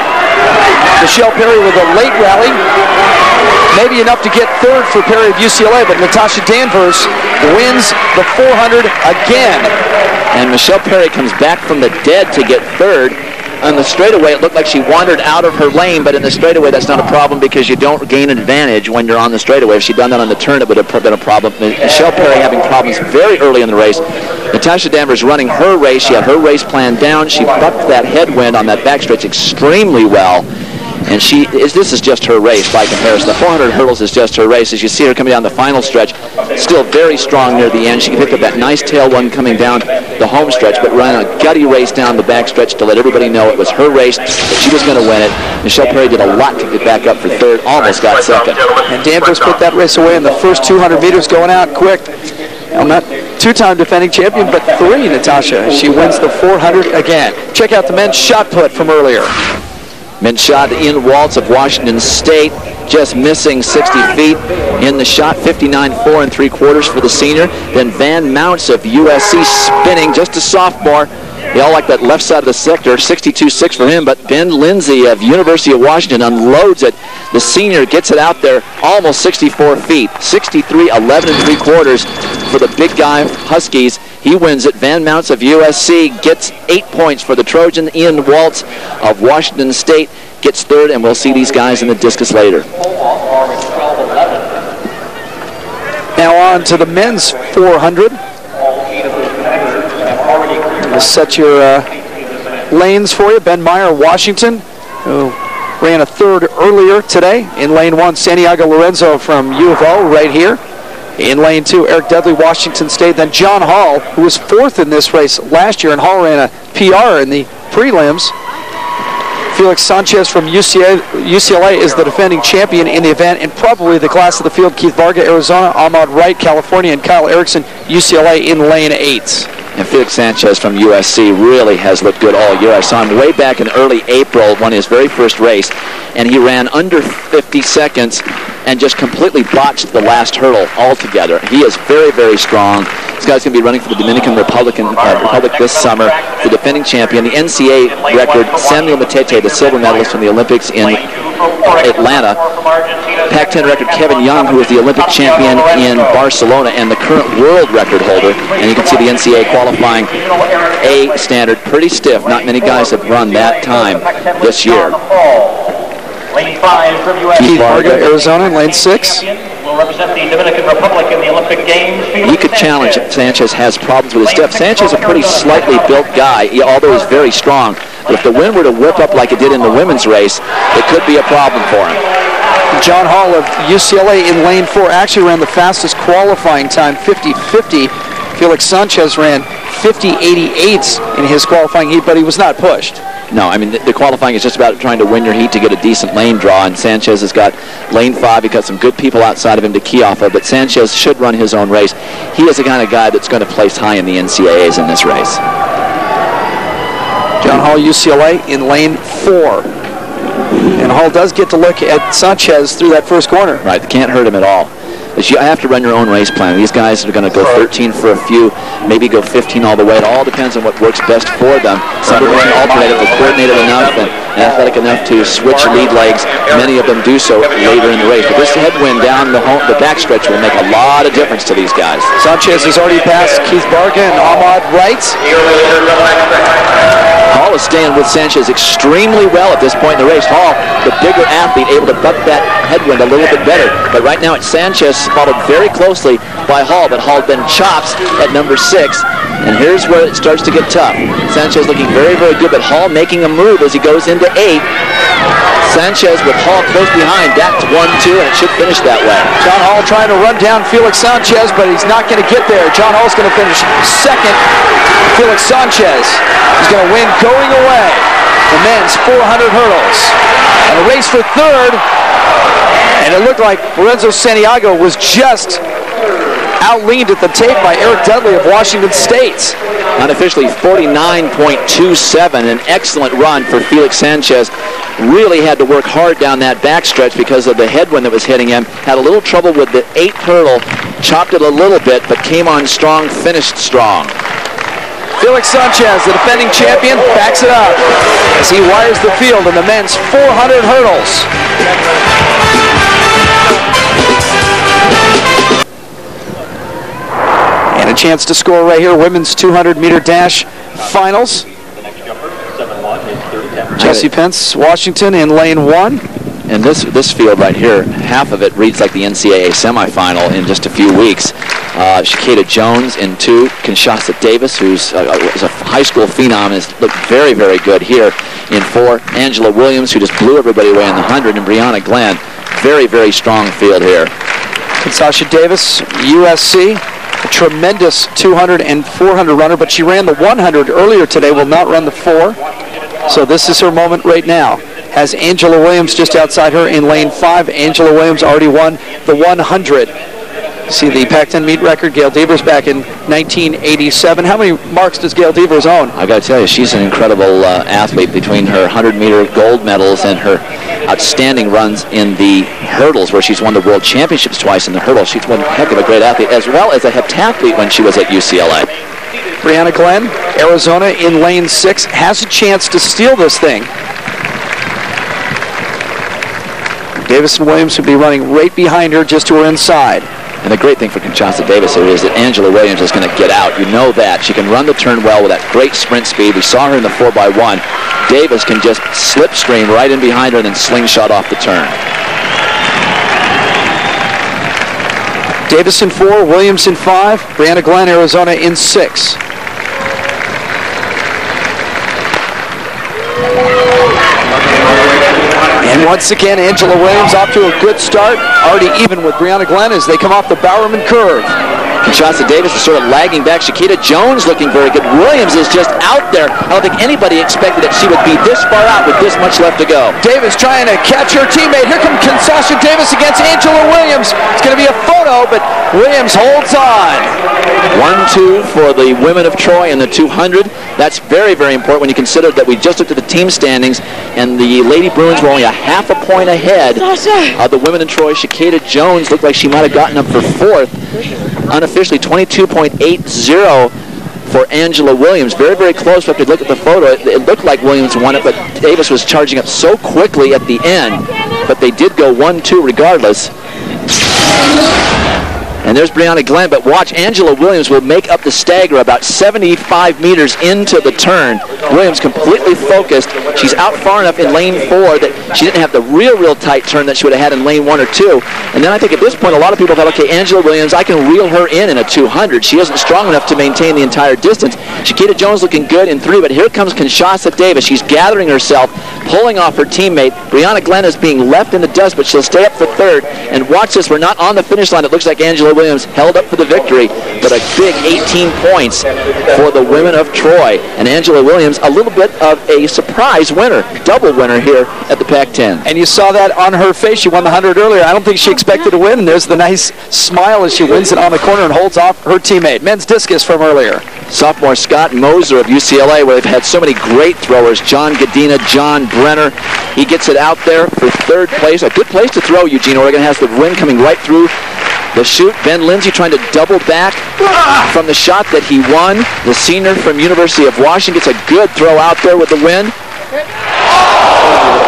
Michelle Perry with a late rally, maybe enough to get third for Perry of UCLA, but Natasha Danvers wins the 400 again. And Michelle Perry comes back from the dead to get third. On the straightaway, it looked like she wandered out of her lane, but in the straightaway, that's not a problem because you don't gain advantage when you're on the straightaway. If she'd done that on the turn, it would have been a problem. Michelle Perry having problems very early in the race. Natasha Danvers running her race. She had her race plan down. She bucked that headwind on that backstretch extremely well. And this is just her race by comparison. The 400 hurdles is just her race. As you see her coming down the final stretch, still very strong near the end. She picked up that nice tailwind coming down the home stretch, but ran a gutty race down the back stretch to let everybody know it was her race, that she was going to win it. Michelle Perry did a lot to get back up for third, almost got second. And Danvers put that race away in the first 200 meters, going out quick. Well, not two-time defending champion, but 3, Natasha. She wins the 400 again. Check out the men's shot put from earlier. Men's shot in Waltz of Washington State, just missing 60 feet in the shot, 59.4 3/4 for the senior. Then Van Mounts of USC spinning, just a sophomore. They all like that left side of the sector, 62.6 for him, but Ben Lindsay of University of Washington unloads it. The senior gets it out there almost 64 feet, 63.11 3/4 for the big guy Huskies. He wins it. Van Mounts of USC gets 8 points for the Trojan. Ian Waltz of Washington State gets third, and we'll see these guys in the discus later. Now on to the men's 400. We'll set your lanes for you. Ben Meyer, Washington, who ran a third earlier today. In lane 1, Santiago Lorenzo from U of O right here. In lane 2, Eric Dudley, Washington State. Then John Hall, who was 4th in this race last year, and Hall ran a PR in the prelims. Felix Sanchez from UCLA is the defending champion in the event, and probably the class of the field. Keith Varga, Arizona, Ahmad Wright, California, and Kyle Erickson, UCLA, in lane 8. And Felix Sanchez from USC really has looked good all year. I saw him way back in early April, won his very first race, and he ran under 50 seconds and just completely botched the last hurdle altogether. He is very, very strong. This guy's going to be running for the Dominican Republic this summer, the defending champion. The NCAA record, Samuel Matete, the silver medalist from the Olympics in Atlanta. Pac-10 record, Kevin Young, who was the Olympic champion in Barcelona and the current world record holder. And you can see the NCAA qualifying A standard, pretty stiff. Not many guys have run that time this year. Lane 5 from USC. Keith Varga, Arizona, in lane 6. Will represent the Dominican Republic in the Olympic Games. He could challenge if Sanchez has problems with his step. Sanchez is a pretty slightly built guy, although he's very strong. But if the wind were to whip up like it did in the women's race, it could be a problem for him. John Hall of UCLA in lane 4 actually ran the fastest qualifying time, 50-50. Felix Sanchez ran 50-88 in his qualifying heat, but he was not pushed. No, I mean, the qualifying is just about trying to win your heat to get a decent lane draw, and Sanchez has got lane 5. He's got some good people outside of him to key off of, but Sanchez should run his own race. He is the kind of guy that's going to place high in the NCAAs in this race. John Hall, UCLA, in lane 4. And Hall does get to look at Sanchez through that first corner. Right, can't hurt him at all. But you have to run your own race plan. These guys are going to go 13 for a few, maybe go 15 all the way. It all depends on what works best for them. Some of them can alternate if they're coordinated enough and athletic enough to switch lead legs. Many of them do so later in the race. But this headwind down the backstretch will make a lot of difference to these guys. Sanchez has already passed Keith Varga and Ahmad Wright. Hall is staying with Sanchez extremely well at this point in the race. Hall, the bigger athlete, able to buck that headwind a little bit better. But right now it's Sanchez, followed very closely by Hall, but Hall then chops at number 6. And here's where it starts to get tough. Sanchez looking very, very good, but Hall making a move as he goes into 8. Sanchez with Hall close behind. That's 1-2, and it should finish that way. John Hall trying to run down Felix Sanchez, but he's not going to get there. John Hall's going to finish second. Felix Sanchez is going to win going away the men's 400 hurdles. And a race for third. And it looked like Lorenzo Santiago was just out-leaned at the tape by Eric Dudley of Washington State. Unofficially 49.27, an excellent run for Felix Sanchez. Really had to work hard down that backstretch because of the headwind that was hitting him. Had a little trouble with the 8 hurdle, chopped it a little bit, but came on strong, finished strong. Felix Sanchez, the defending champion, backs it up as he wires the field in the men's 400 hurdles. And a chance to score right here, women's 200-meter dash finals. Jesse Pence, Washington in lane 1. And this field right here, half of it reads like the NCAA semifinal in just a few weeks. Shakita Jones in 2, Kinshasa Davis, who's is a high school phenom, has looked very, very good here in 4. Angela Williams, who just blew everybody away in the 100, and Brianna Glenn. Very, very strong field here. Kinshasa Davis, USC, a tremendous 200 and 400 runner, but she ran the 100 earlier today, will not run the 4. So this is her moment right now. Has Angela Williams just outside her in lane 5. Angela Williams already won the 100. See the Pac-10 meet record, Gail Devers back in 1987. How many marks does Gail Devers own? I got to tell you, she's an incredible athlete. Between her 100-meter gold medals and her outstanding runs in the hurdles, where she's won the world championships twice in the hurdles, she's one heck of a great athlete, as well as a heptathlete when she was at UCLA. Brianna Glenn, Arizona in lane 6, has a chance to steal this thing. Davis and Williams would be running right behind her, just to her inside. And the great thing for Kinshasa Davis here is that Angela Williams is going to get out. You know that. She can run the turn well with that great sprint speed. We saw her in the 4x1. Davis can just slipstream right in behind her and then slingshot off the turn. Davis in 4, Williams in 5, Brianna Glenn, Arizona in 6. And once again, Angela Williams off to a good start, already even with Brianna Glenn as they come off the Bowerman curve. Kinshasa Davis is sort of lagging back. Shakita Jones looking very good. Williams is just out there. I don't think anybody expected that she would be this far out with this much left to go. Davis trying to catch her teammate. Here comes Kinshasa Davis against Angela Williams. It's going to be a photo, but Williams holds on. 1-2 for the women of Troy in the 200. That's very, very important when you consider that we just looked at the team standings and the Lady Bruins were only a half a point ahead of the women in Troy. Shakita Jones looked like she might have gotten up for 4th. Unofficially 22.80 for Angela Williams. Very, very close. If you look at the photo, it looked like Williams won it, but Davis was charging up so quickly at the end. But they did go 1-2 regardless. And there's Brianna Glenn, but watch, Angela Williams will make up the stagger about 75 meters into the turn. Williams completely focused. She's out far enough in lane 4 that she didn't have the real tight turn that she would have had in lane 1 or 2. And then I think at this point, a lot of people thought, okay, Angela Williams, I can reel her in a 200. She isn't strong enough to maintain the entire distance. Shakita Jones looking good in 3, but here comes Kinshasa Davis. She's gathering herself, pulling off her teammate. Brianna Glenn is being left in the dust, but she'll stay up for 3rd. And watch this, we're not on the finish line. It looks like Angela Williams held up for the victory, but a big 18 points for the women of Troy. And Angela Williams, a little bit of a surprise winner, double winner here at the Pac-10. And you saw that on her face. She won the 100 earlier. I don't think she expected to win. And there's the nice smile as she wins it on the corner and holds off her teammate. Men's discus from earlier. Sophomore Scott Moser of UCLA, where they've had so many great throwers. John Godina, John Brenner. He gets it out there for 3rd place. A good place to throw. Eugene, Oregon has the wind coming right through the shoot. Ben Lindsay trying to double back from the shot that he won. The senior from University of Washington gets a good throw out there with the win.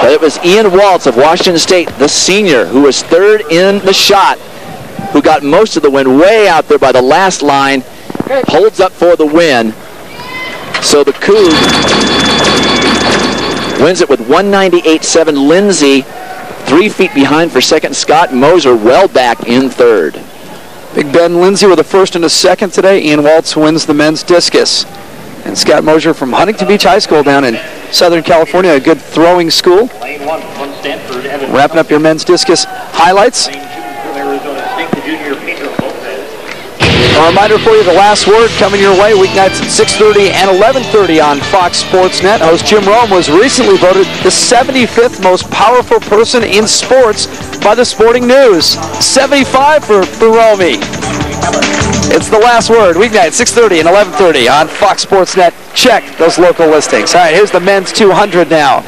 But it was Ian Waltz of Washington State, the senior, who was 3rd in the shot, who got most of the win way out there by the last line, holds up for the win. So the Cougs wins it with 198.7. Lindsay 3 feet behind for 2nd. Scott Moser well back in 3rd. Big Ben Lindsay with a 1st and a 2nd today. Ian Waltz wins the men's discus. And Scott Moser from Huntington Beach High School down in Southern California, a good throwing school. Wrapping up your men's discus highlights. A reminder for you, the last word coming your way weeknights at 6:30 and 11:30 on Fox Sports Net. Host Jim Rome was recently voted the 75th most powerful person in sports by the Sporting News. 75 for Rome. It's the last word. Weeknight, 6:30 and 11:30 on Fox Sports Net. Check those local listings. All right, here's the men's 200 now.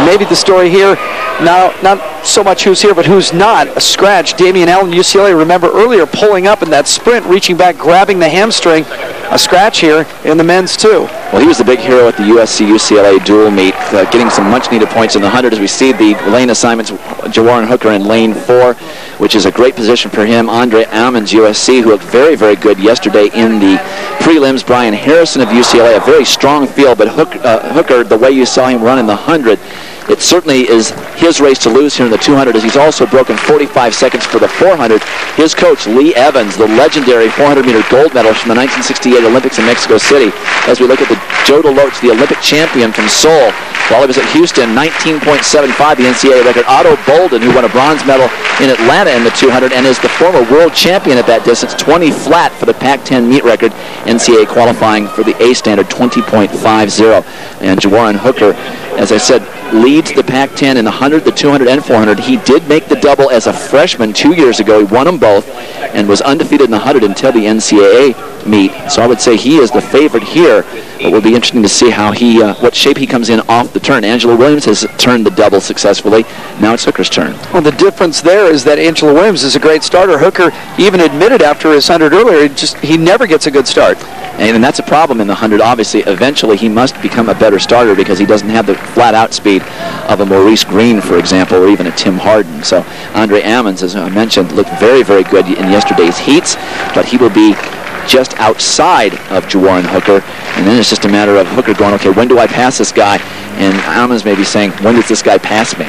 Maybe the story here, now not so much who's here, but who's not. A scratch. Damian Allen, UCLA, remember earlier pulling up in that sprint, reaching back, grabbing the hamstring. A scratch here in the men's too. Well, he was the big hero at the USC-UCLA dual meet, getting some much-needed points in the 100 as we see the lane assignments. Jawarin Hooker in lane 4, which is a great position for him. Andre Ammons, USC, who looked very, very good yesterday in the prelims. Brian Harrison of UCLA, a very strong field, but Hooker, the way you saw him run in the 100, it certainly is his race to lose here in the 200, as he's also broken 45 seconds for the 400. His coach, Lee Evans, the legendary 400-meter gold medalist from the 1968 Olympics in Mexico City. As we look at the Joe DeLoach, the Olympic champion from Seoul, while he was at Houston, 19.75, the NCAA record. Otto Bolden, who won a bronze medal in Atlanta in the 200 and is the former world champion at that distance, 20 flat for the Pac-10 meet record. NCAA qualifying for the A standard, 20.50. And Jawarin Hooker, as I said, leads the Pac-10 in the 100, the 200, and 400. He did make the double as a freshman 2 years ago. He won them both and was undefeated in the 100 until the NCAA meet. So I would say he is the favorite here. It will be interesting to see how he, what shape he comes in off the turn. Angela Williams has turned the double successfully. Now it's Hooker's turn. Well, the difference there is that Angela Williams is a great starter. Hooker even admitted after his 100 earlier, he never gets a good start. And that's a problem in the 100. Obviously, eventually he must become a better starter because he doesn't have the flat-out speed of a Maurice Green, for example, or even a Tim Harden. So Andre Ammons, as I mentioned, looked very, very good in yesterday's heats, but he will be just outside of Jawarin Hooker. And then it's just a matter of Hooker going, okay, when do I pass this guy? And Ammons may be saying, when does this guy pass me?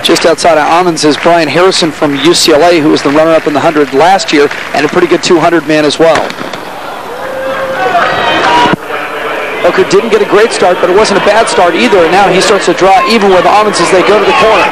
Just outside of Ammons is Brian Harrison from UCLA, who was the runner-up in the 100 last year, and a pretty good 200 man as well. Hooker didn't get a great start, but it wasn't a bad start either, and now he starts to draw even with Ammons as they go to the corner.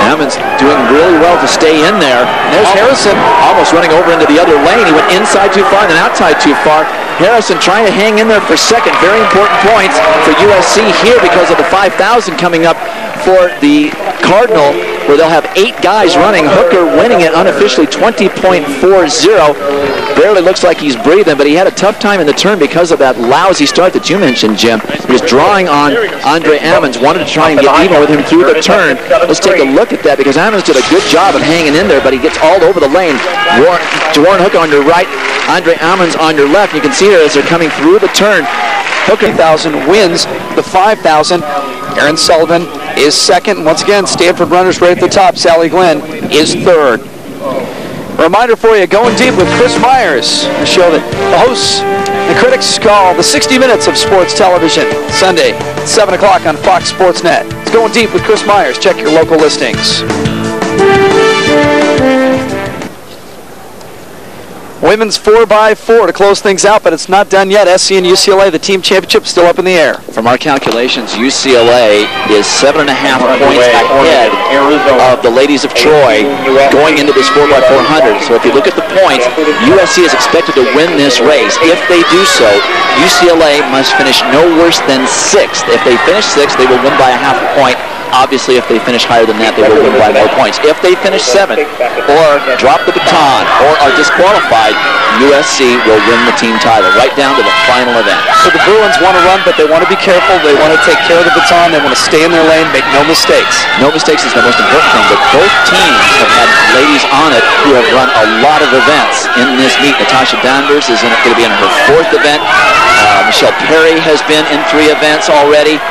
Ammons doing really well to stay in there. And there's Harrison almost running over into the other lane. He went inside too far and then outside too far. Harrison trying to hang in there for second. Very important points for USC here because of the 5,000 coming up for the Cardinal, where they'll have 8 guys running. Hooker winning it unofficially 20.40. Barely looks like he's breathing, but he had a tough time in the turn because of that lousy start that you mentioned, Jim. He was drawing on Andre Ammons, wanted to try and get even with him through the turn. Let's take a look at that because Ammons did a good job of hanging in there, but he gets all over the lane. Jawarin Hooker on your right, Andre Ammons on your left. You can see here as they're coming through the turn. Hooker 1,000 wins the 5,000. Aaron Sullivan is second. Once again, Stanford runners right at the top. Sally Glenn is third. A reminder for you, Going Deep with Chris Myers, a show that the hosts and the critics call the 60 Minutes of Sports Television, Sunday, 7 o'clock on Fox Sports Net. It's Going Deep with Chris Myers. Check your local listings. Women's 4x4 to close things out, but it's not done yet. SC and UCLA, the team championship, still up in the air. From our calculations, UCLA is 7.5 points ahead of the ladies of Troy going into this 4x400. So if you look at the points, USC is expected to win this race. If they do so, UCLA must finish no worse than 6th. If they finish 6th, they will win by a half a point. Obviously, if they finish higher than that, they will win by more points. If they finish 7th or drop the baton or are disqualified, USC will win the team title right down to the final event. So the Bruins want to run, but they want to be careful. They want to take care of the baton. They want to stay in their lane, make no mistakes. No mistakes is the most important thing, but both teams have had ladies on it who have run a lot of events in this meet. Natasha Danvers is going to be in her 4th event. Michelle Perry has been in 3 events already.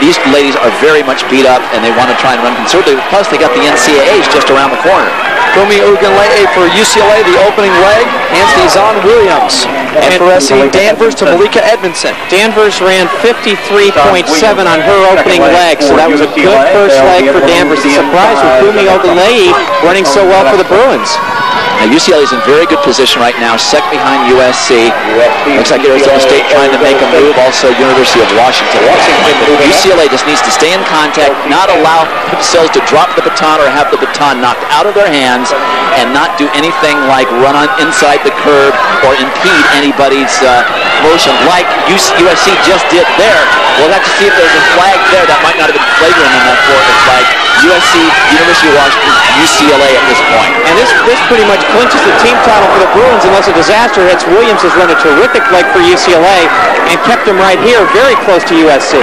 These ladies are very much beat up, and they want to try and run conservatively. Plus, they got the NCAAs just around the corner. Kumi Ugunleye for UCLA, the opening leg. Anthony Zahn Williams. And for SC, Danvers to Malika Edmondson. Danvers ran 53.7 on her opening leg, so that was a good first leg for Danvers. A surprise with Kumi Ugunleye running so well for the Bruins. Now, UCLA is in very good position right now, second behind USC. Looks like Arizona State trying to make a move, also University of Washington. UCLA just needs to stay in contact, not allow themselves to drop the baton or have the baton knocked out of their hands, and not do anything like run on inside the curb or impede anybody's motion like USC just did there. We'll have to see if there's a flag there. That might not have been flagrant enough for the flag. USC, University of Washington, UCLA at this point. And this pretty much clinches the team title for the Bruins unless a disaster hits. Williams has run a terrific leg for UCLA and kept him right here, very close to USC.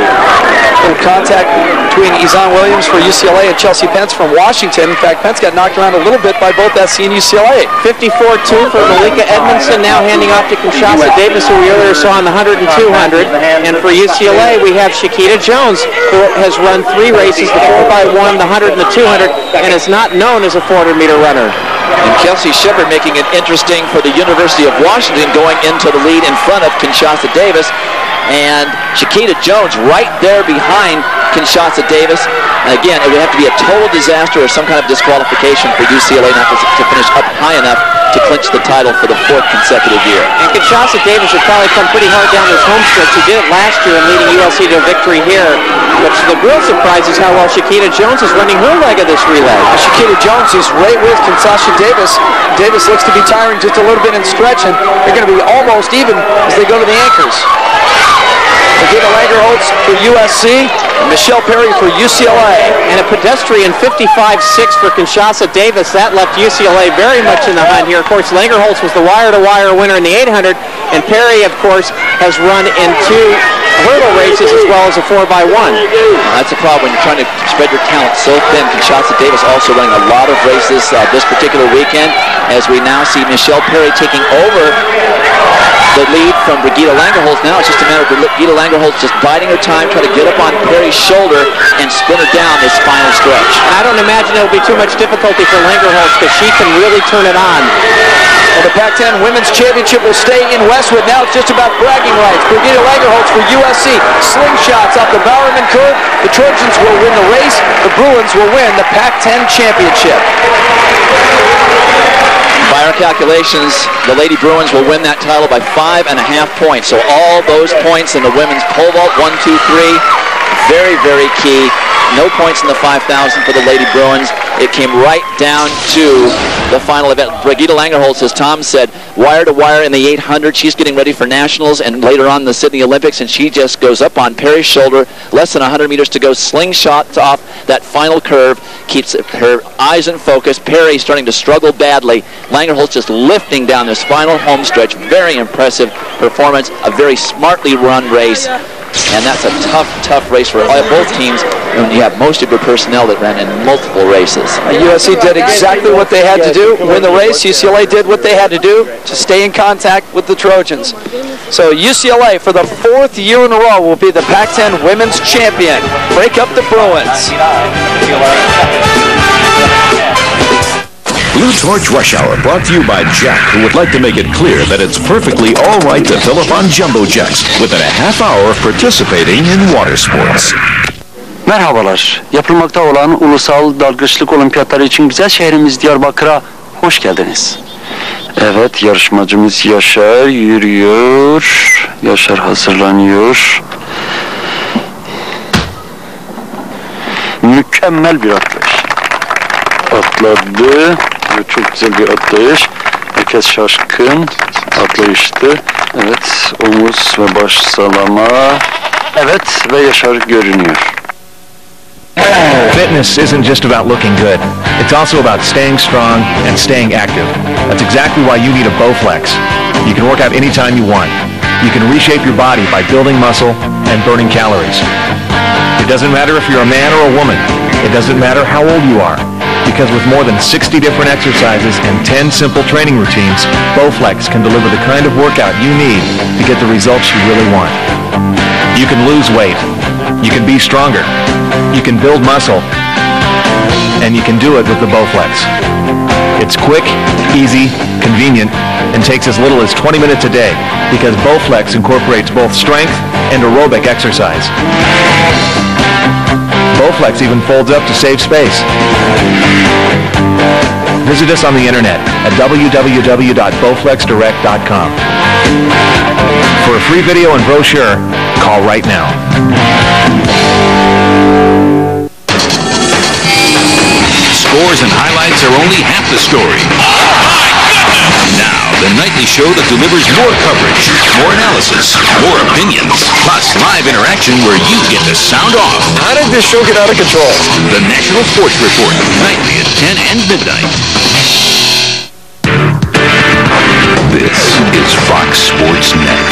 Little contact between Izan Williams for UCLA and Chelsea Pence from Washington. In fact, Pence got knocked around a little bit by both SC and UCLA. 54-2 for Malika Edmondson, now handing off to Kinshasa Davis, who we earlier saw in the 100 and 200. And for UCLA, we have Shakita Jones, who has run 3 races, the 4x1, the 100 and the 200, and is not known as a 400-meter runner. And Kelsey Shepard making it interesting for the University of Washington, going into the lead in front of Kinshasa Davis. And Shakita Jones right there behind Kinshasa Davis. And again, it would have to be a total disaster or some kind of disqualification for UCLA not to finish up high enough to clinch the title for the 4th consecutive year. And Kinshasa Davis would probably come pretty hard down this home stretch. He did it last year in leading USC to a victory here. But the real surprise is how well Shakita Jones is running her leg of this relay. Shakita Jones is right with Kinshasa Davis. Davis looks to be tiring just a little bit in stretch, and they're going to be almost even as they go to the anchors. Regina Langerholtz for USC, and Michelle Perry for UCLA. And a pedestrian 55-6 for Kinshasa Davis. That left UCLA very much in the hunt here. Of course, Langerholtz was the wire-to-wire winner in the 800, and Perry, of course, has run in 2 hurdle races as well as a 4x1. That's a problem when you're trying to spread your talent so thin. Kinshasa Davis also running a lot of races this particular weekend, as we now see Michelle Perry taking over the lead from Brigitte Langerholtz. Now it's just a matter of Brigitte Langerholtz just biding her time, trying to get up on Perry's shoulder and sprint her down this final stretch. I don't imagine it'll be too much difficulty for Langerholtz because she can really turn it on. Well, the Pac-10 Women's Championship will stay in Westwood. Now it's just about bragging rights. Brigitte Langerholtz for USC. Slingshots off the Bowerman curve. The Trojans will win the race. The Bruins will win the Pac-10 Championship. By our calculations, the Lady Bruins will win that title by 5.5 points. So all those points in the women's pole vault, 1, 2, 3, very, very key. No points in the 5,000 for the Lady Bruins. It came right down to the final event. Brigitte Langerholtz, as Tom said, wire to wire in the 800. She's getting ready for nationals and later on the Sydney Olympics, and she just goes up on Perry's shoulder. Less than 100 meters to go. Slingshots off that final curve. Keeps her eyes in focus. Perry starting to struggle badly. Langerholtz just lifting down this final home stretch. Very impressive performance. A very smartly run race. And that's a tough, tough race for both teams when you have most of your personnel that ran in multiple races. USC did exactly what they had to do, win the race. UCLA did what they had to do to stay in contact with the Trojans. So UCLA, for the 4th year in a row, will be the Pac-10 Women's Champion. Break up the Bruins. Blue Torch Rush Hour brought to you by Jack, who would like to make it clear that it's perfectly all right to fill up on jumbo jets within a half hour of participating in water sports. Merhabalar. Yapılmakta olan ulusal dalgıçlık olimpiyatları için güzel şehrimiz Diyarbakır'a hoş geldiniz. Evet, yarışmacımız Yaşar yürüyor. Yaşar hazırlanıyor. Mükemmel bir atlayış. Atladı. Çok güzel bir atlayış. Herkes şaşkın. Atlayıştı. Evet, omuz ve baş sallama. Evet, ve Yaşar görünüyor. Fitness isn't just about looking good. It's also about staying strong and staying active. That's exactly why you need a Bowflex. You can work out anytime you want. You can reshape your body by building muscle and burning calories. It doesn't matter if you're a man or a woman. It doesn't matter how old you are. Because with more than 60 different exercises and 10 simple training routines, Bowflex can deliver the kind of workout you need to get the results you really want. You can lose weight. You can be stronger. You can build muscle. And you can do it with the Bowflex. It's quick, easy, convenient, and takes as little as 20 minutes a day because Bowflex incorporates both strength and aerobic exercise. Bowflex even folds up to save space. Visit us on the internet at www.bowflexdirect.com. For a free video and brochure, call right now. Scores and highlights are only half the story. Oh my goodness! Now, the nightly show that delivers more coverage, more analysis, more opinions, plus live interaction where you get to sound off. How did this show get out of control? The National Sports Report, nightly at 10 and midnight. This is Fox Sports Net.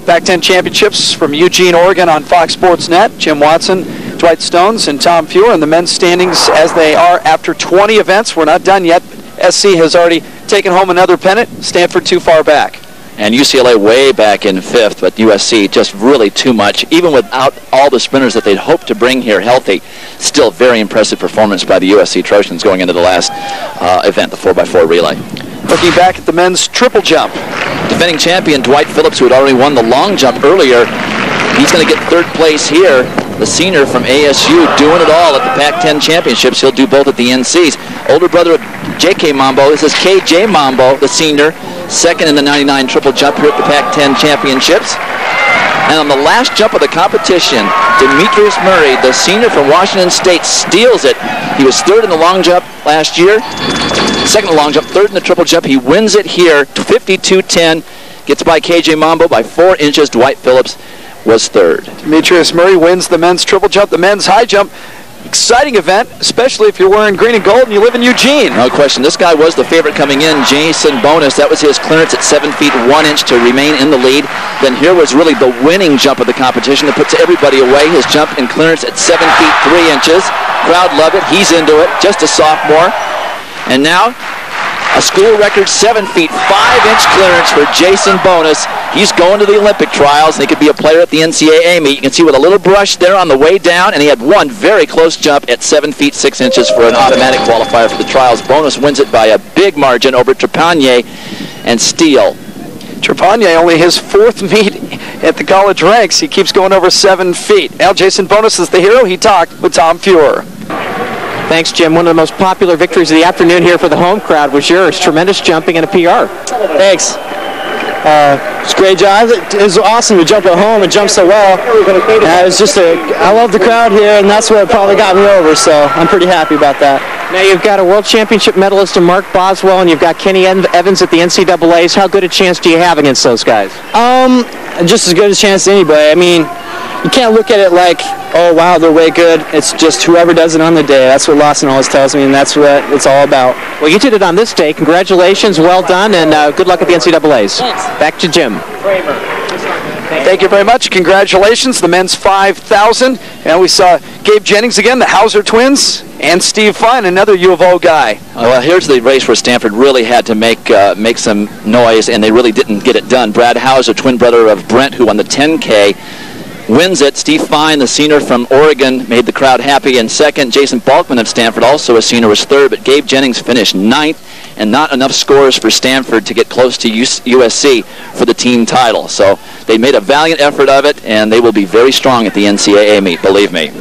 Pac-10 championships from Eugene, Oregon on Fox Sports Net. Jim Watson, Dwight Stones, and Tom Fuhr, and the men's standings as they are after 20 events. We're not done yet. SC has already taken home another pennant. Stanford too far back. And UCLA way back in 5th, but USC just really too much. Even without all the sprinters that they'd hoped to bring here healthy, still very impressive performance by the USC Trojans going into the last event, the 4x4 relay. Looking back at the men's triple jump. Defending champion Dwight Phillips, who had already won the long jump earlier, he's going to get 3rd place here. The senior from ASU doing it all at the Pac-10 championships. He'll do both at the NCs. Older brother of J.K. Mambo. This is K.J. Mambo, the senior, 2nd in the 99 triple jump here at the Pac-10 championships. And on the last jump of the competition, Demetrius Murray, the senior from Washington State, steals it. He was 3rd in the long jump last year, 2nd in the long jump, 3rd in the triple jump. He wins it here, 52-10, gets by K.J. Mambo by 4 inches. Dwight Phillips was 3rd. Demetrius Murray wins the men's triple jump, the men's high jump. Exciting event, especially if you're wearing green and gold and you live in Eugene. No question. This guy was the favorite coming in, Jason Bonus. That was his clearance at 7 feet 1 inch to remain in the lead. Then here was really the winning jump of the competition that puts everybody away. His jump and clearance at 7 feet 3 inches. Crowd loved it. He's into it. Just a sophomore. And now a school record 7 feet 5 inch clearance for Jason Bonus. He's going to the Olympic trials, and he could be a player at the NCAA meet. You can see with a little brush there on the way down, and he had one very close jump at 7 feet 6 inches for an automatic qualifier for the trials. Bonus wins it by a big margin over Trepanier and Steele. Trepanier, only his 4th meet at the college ranks. He keeps going over 7 feet. Now Jason Bonus is the hero. He talked with Tom Fuhr. Thanks, Jim. One of the most popular victories of the afternoon here for the home crowd was yours. Tremendous jumping and a PR. Thanks. It's a great job. It was awesome to jump at home and jump so well. It was just I love the crowd here, and that's what probably got me over, so I'm pretty happy about that. Now you've got a world championship medalist in Mark Boswell, and you've got Kenny Evans at the NCAAs. How good a chance do you have against those guys? Just as good a chance as anybody. I mean, you can't look at it like, oh, wow, they're way good. It's just whoever does it on the day. That's what Lawson always tells me, and that's what it's all about. Well, you did it on this day. Congratulations, well done, and good luck at the NCAAs. Thanks. Back to Jim. Thank you very much. Congratulations. The men's 5,000. And we saw Gabe Jennings again, the Hauser twins, and Steve Fine, another U of O guy. Well, here's the race where Stanford really had to make some noise, and they really didn't get it done. Brad Hauser, twin brother of Brent, who won the 10K, wins it. Steve Fine, the senior from Oregon, made the crowd happy in 2nd. Jason Balkman of Stanford, also a senior, was 3rd, but Gabe Jennings finished 9th, and not enough scores for Stanford to get close to USC for the team title. So they made a valiant effort of it, and they will be very strong at the NCAA meet, believe me.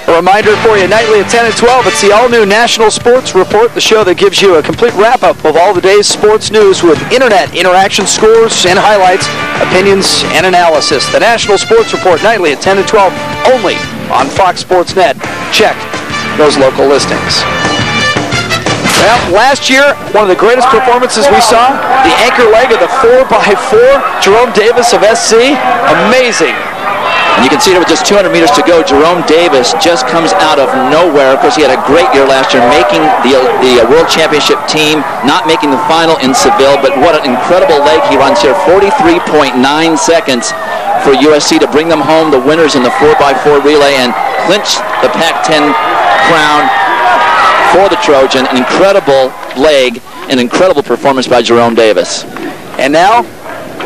A reminder for you, nightly at 10 and 12, it's the all-new National Sports Report, the show that gives you a complete wrap-up of all the day's sports news with internet interaction, scores and highlights, opinions and analysis. The National Sports Report, nightly at 10 and 12, only on Fox Sports Net. Check those local listings. Well, last year, one of the greatest performances we saw, the anchor leg of the 4x4, Jerome Davis of SC, amazing. And you can see there with just 200 meters to go, Jerome Davis just comes out of nowhere. Of course, he had a great year last year, making the World Championship team, not making the final in Seville, but what an incredible leg he runs here, 43.9 seconds for USC to bring them home, the winners in the 4x4 relay, and clinch the Pac-10 crown for the Trojan. An incredible leg, an incredible performance by Jerome Davis. And now,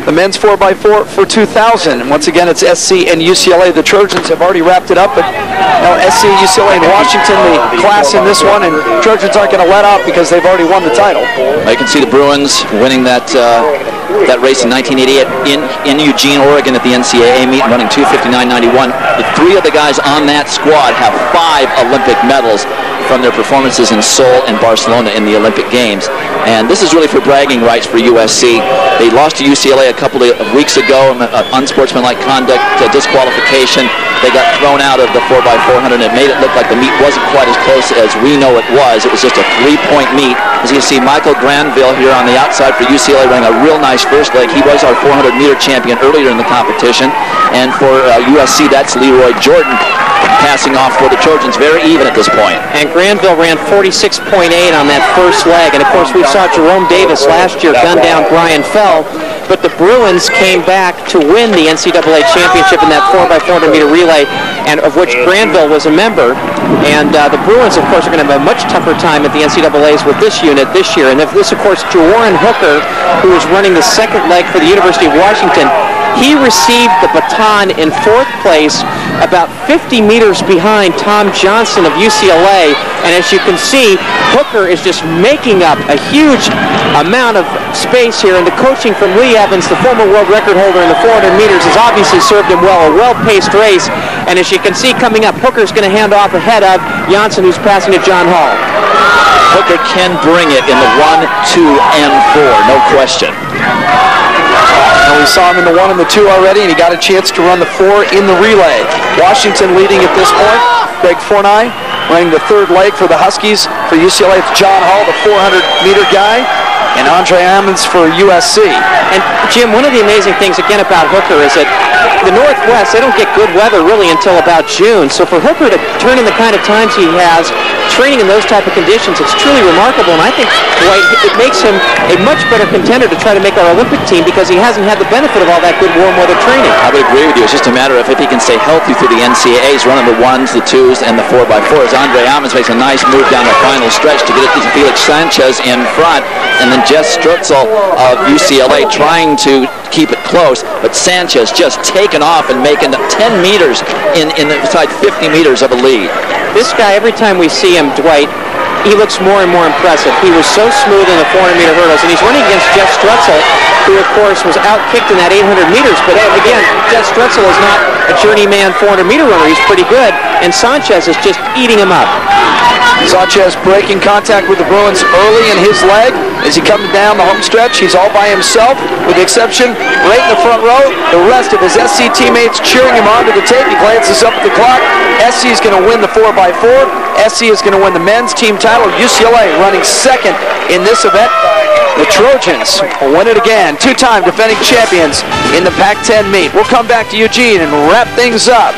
the men's 4x4 for 2,000. And once again, it's SC and UCLA. The Trojans have already wrapped it up, but now SC, UCLA, and Washington, the class in this one, and Trojans aren't going to let up because they've already won the title. You can see the Bruins winning that that race in 1988 in Eugene, Oregon at the NCAA meet, running 2:59.91. The three of the guys on that squad have 5 Olympic medals from their performances in Seoul and Barcelona in the Olympic Games. And this is really for bragging rights for USC. They lost to UCLA a couple of weeks ago, unsportsmanlike conduct, disqualification. They got thrown out of the 4x400, and it made it look like the meet wasn't quite as close as we know it was. It was just a 3-point meet. As you see, Michael Granville here on the outside for UCLA running a real nice first leg. He was our 400-meter champion earlier in the competition. And for USC, that's Leroy Jordan passing off for the Trojans, very even at this point. And Granville ran 46.8 on that first leg. And of course, we saw Jerome Davis last year gun down Brian Fell. But the Bruins came back to win the NCAA championship in that 4x400 meter relay, and of which Granville was a member. And the Bruins, of course, are going to have a much tougher time at the NCAAs with this unit this year. And if this, of course, Jawarren Hooker, who is running the second leg for the University of Washington, he received the baton in 4th place, about 50 meters behind Tom Johnson of UCLA. And as you can see, Hooker is just making up a huge amount of space here. And the coaching from Lee Evans, the former world record holder in the 400 meters, has obviously served him well. A well-paced race. And as you can see coming up, Hooker's going to hand off ahead of Johnson, who's passing to John Hall. Hooker can bring it in the 1, 2, and 4, no question. And we saw him in the 1 and the 2 already, and he got a chance to run the 4 in the relay. Washington leading at this point. Greg Forney running the 3rd leg for the Huskies. For UCLA, it's John Hall, the 400-meter guy, and Andre Ammons for USC. And Jim, one of the amazing things again about Hooker is that the Northwest, they don't get good weather really until about June. So for Hooker to turn in the kind of times he has, training in those type of conditions, it's truly remarkable. And I think, Dwight, it makes him a much better contender to try to make our Olympic team because he hasn't had the benefit of all that good warm weather training. I would agree with you. It's just a matter of if he can stay healthy through the NCAAs, running the 1s, the 2s, and the 4x4s. Andre Ammons makes a nice move down the final stretch to get it to Felix Sanchez in front, and then Jess Strutzel of UCLA trying to keep it close, but Sanchez just taking off and making 10 meters inside 50 meters of a lead. This guy, every time we see him, Dwight, he looks more and more impressive. He was so smooth in the 400-meter hurdles, and he's running against Jeff Strutzel, who, of course, was out-kicked in that 800 meters. But, again, Jeff Strutzel is not a journeyman 400-meter runner. He's pretty good, and Sanchez is just eating him up. Sanchez breaking contact with the Bruins early in his leg. As he comes down the home stretch, he's all by himself, with the exception right in the front row. The rest of his SC teammates cheering him on to the tape. He glances up at the clock. SC is going to win the 4x4. SC is going to win the men's team title. UCLA running second in this event. The Trojans will win it again. 2-time defending champions in the Pac-10 meet. We'll come back to Eugene and wrap things up.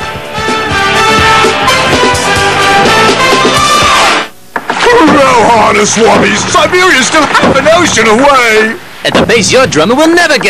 No harness, Swabbies. Siberia's still half an ocean away. At the pace your drummer will never get.